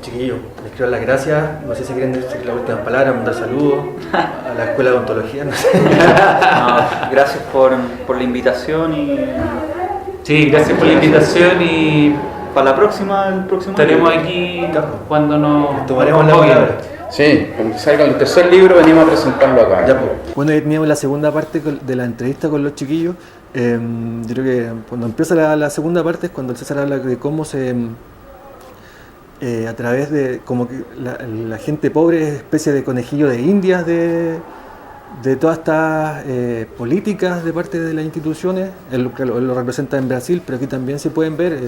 Chiquillos, les quiero dar las gracias. No sé si quieren decir las últimas palabras, mandar saludos a la Escuela de Odontología. No sé. No, gracias por la invitación Sí, gracias por la invitación, y para la próxima, el próximo estaremos año. aquí cuando nos Tomaremos la palabra. Sí, cuando salga el tercer libro venimos a presentarlo acá. Ya, pues. Bueno, ya teníamos la segunda parte de la entrevista con los chiquillos. Yo creo que cuando empieza la segunda parte es cuando el César habla de cómo a través de como que la gente pobre es especie de conejillo de indias de todas estas políticas de parte de las instituciones. Él lo representa en Brasil, pero aquí también se pueden ver,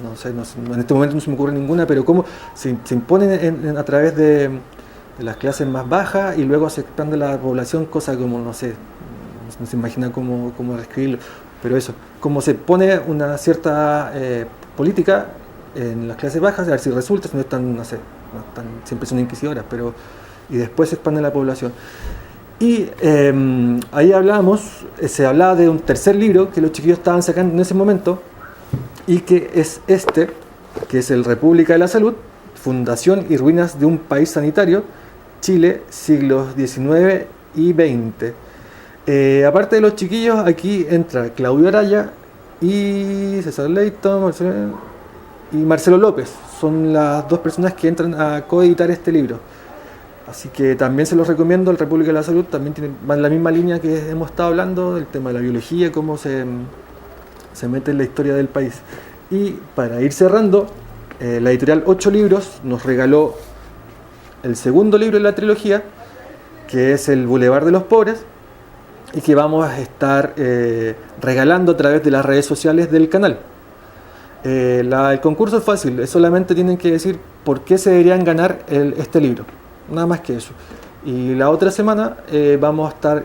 no sé, en este momento no se me ocurre ninguna, pero cómo se imponen a través de las clases más bajas, y luego se expande la población, cosa como, no sé, no se imagina cómo describirlo, pero eso, cómo se pone una cierta política en las clases bajas, a ver si resulta, si no están, no sé, siempre son inquisidoras, pero y después se expande la población. Y ahí se hablaba de un tercer libro que los chiquillos estaban sacando en ese momento, y que es que es el República de la Salud, Fundación y Ruinas de un País Sanitario, Chile, siglos XIX y XX. Aparte de los chiquillos, aquí entra Claudio Araya y César Leighton y Marcelo López. Son las dos personas que entran a coeditar este libro. Así que también se los recomiendo. El República de la Salud también va en la misma línea que hemos estado hablando, del tema de la biología, cómo se mete en la historia del país. Y para ir cerrando, la editorial 8 Libros nos regaló el segundo libro de la trilogía, que es el Boulevard de los Pobres, y que vamos a estar regalando a través de las redes sociales del canal. El concurso es fácil, solamente tienen que decir por qué se deberían ganar este libro, nada más que eso. Y la otra semana vamos a estar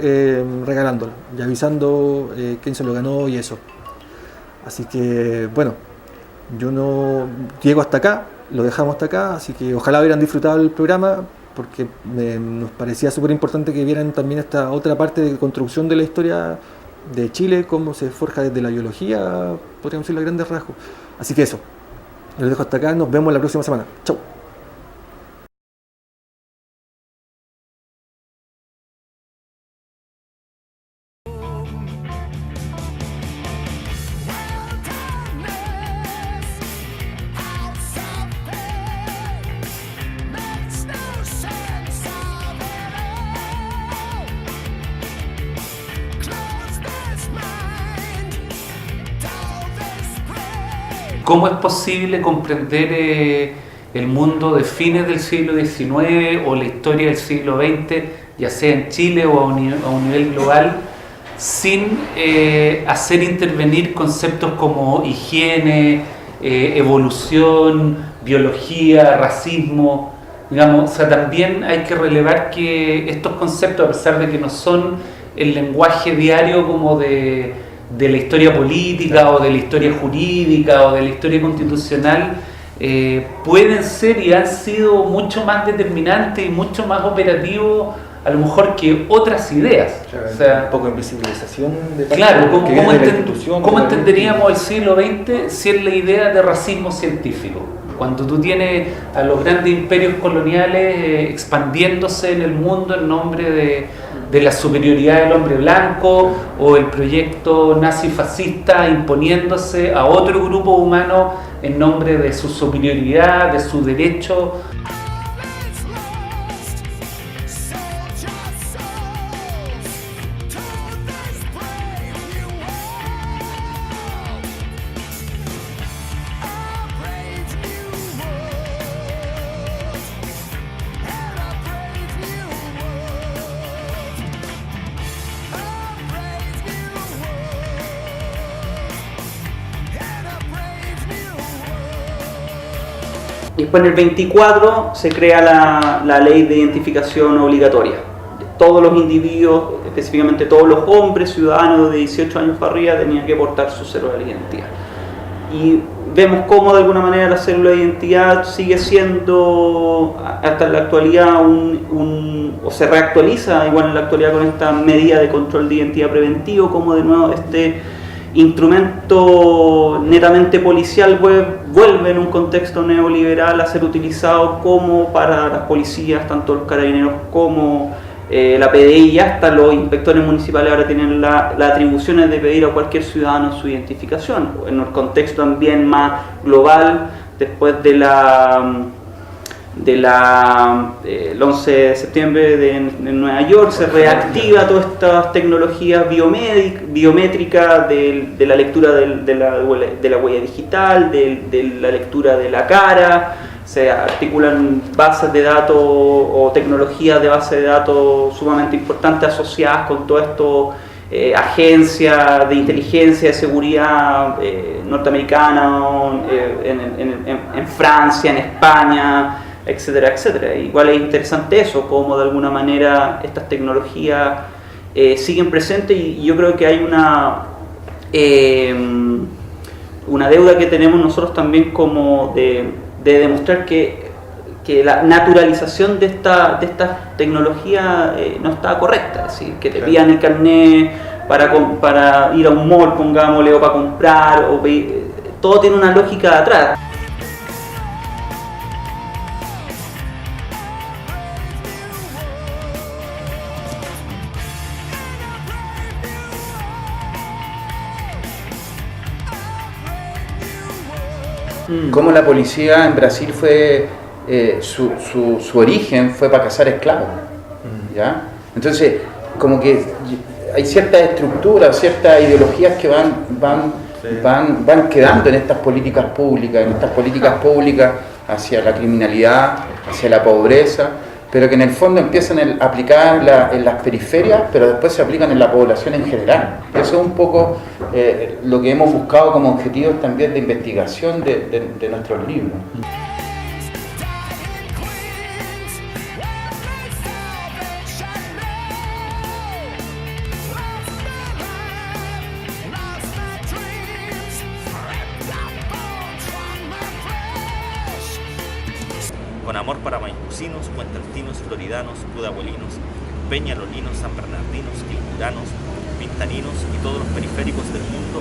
regalándolo y avisando quién se lo ganó y eso. Así que bueno, yo no llego hasta acá, lo dejamos hasta acá, así que ojalá hubieran disfrutado el programa, porque nos parecía súper importante que vieran también esta otra parte de construcción de la historia de Chile, cómo se forja desde la biología, podríamos decirlo a grandes rasgos. Así que eso, los dejo hasta acá, nos vemos la próxima semana. Chau. ¿Cómo es posible comprender el mundo de fines del siglo XIX o la historia del siglo XX, ya sea en Chile o a un nivel global, sin hacer intervenir conceptos como higiene, evolución, biología, racismo? Digamos, o sea, también hay que relevar que estos conceptos, a pesar de que no son el lenguaje diario como de la historia política o de la historia jurídica o de la historia constitucional, pueden ser y han sido mucho más determinantes y mucho más operativos a lo mejor que otras ideas. Claro, o sea, un poco de invisibilización de claro, ¿cómo ¿cómo entenderíamos el siglo XX si es la idea de racismo científico? Cuando tú tienes a los grandes imperios coloniales expandiéndose en el mundo en nombre de la superioridad del hombre blanco, o el proyecto nazi-fascista imponiéndose a otro grupo humano en nombre de su superioridad, de su derecho. Y después en el 24 se crea la ley de identificación obligatoria. Todos los individuos, específicamente todos los hombres ciudadanos de 18 años para arriba, tenían que portar su cédula de identidad. Y vemos cómo de alguna manera la cédula de identidad sigue siendo hasta en la actualidad o se reactualiza igual en la actualidad con esta medida de control de identidad preventivo, como de nuevo este instrumento netamente policial vuelve en un contexto neoliberal a ser utilizado como para las policías, tanto los carabineros como la PDI y hasta los inspectores municipales ahora tienen las atribuciones de pedir a cualquier ciudadano su identificación. En el contexto también más global, después del 11 de septiembre de Nueva York, se reactiva todas estas tecnologías biométricas de la lectura de la huella digital, de la lectura de la cara. Se articulan bases de datos o tecnologías de base de datos sumamente importantes asociadas con todo esto, agencias de inteligencia, de seguridad norteamericana, en Francia, en España, etcétera, etcétera. Igual es interesante eso, cómo de alguna manera estas tecnologías siguen presentes, y yo creo que hay una deuda que tenemos nosotros también como de demostrar que la naturalización de esta tecnología no está correcta. Es decir, que te pidan el carnet para ir a un mall, pongámosle, o para comprar, todo tiene una lógica de atrás. Cómo la policía en Brasil fue, su origen fue para cazar esclavos, ¿ya? Entonces, como que hay ciertas estructuras, ciertas ideologías que van quedando en estas políticas públicas, hacia la criminalidad, hacia la pobreza, pero que en el fondo empiezan a aplicar en las periferias, pero después se aplican en la población en general. Eso es un poco lo que hemos buscado como objetivos también de investigación de nuestros libros. Con amor para maicucinos, puentaltinos, floridanos, pudahuelinos, peñalolinos, sanbernardinos, quilpuranos, pintaninos y todos los periféricos del mundo,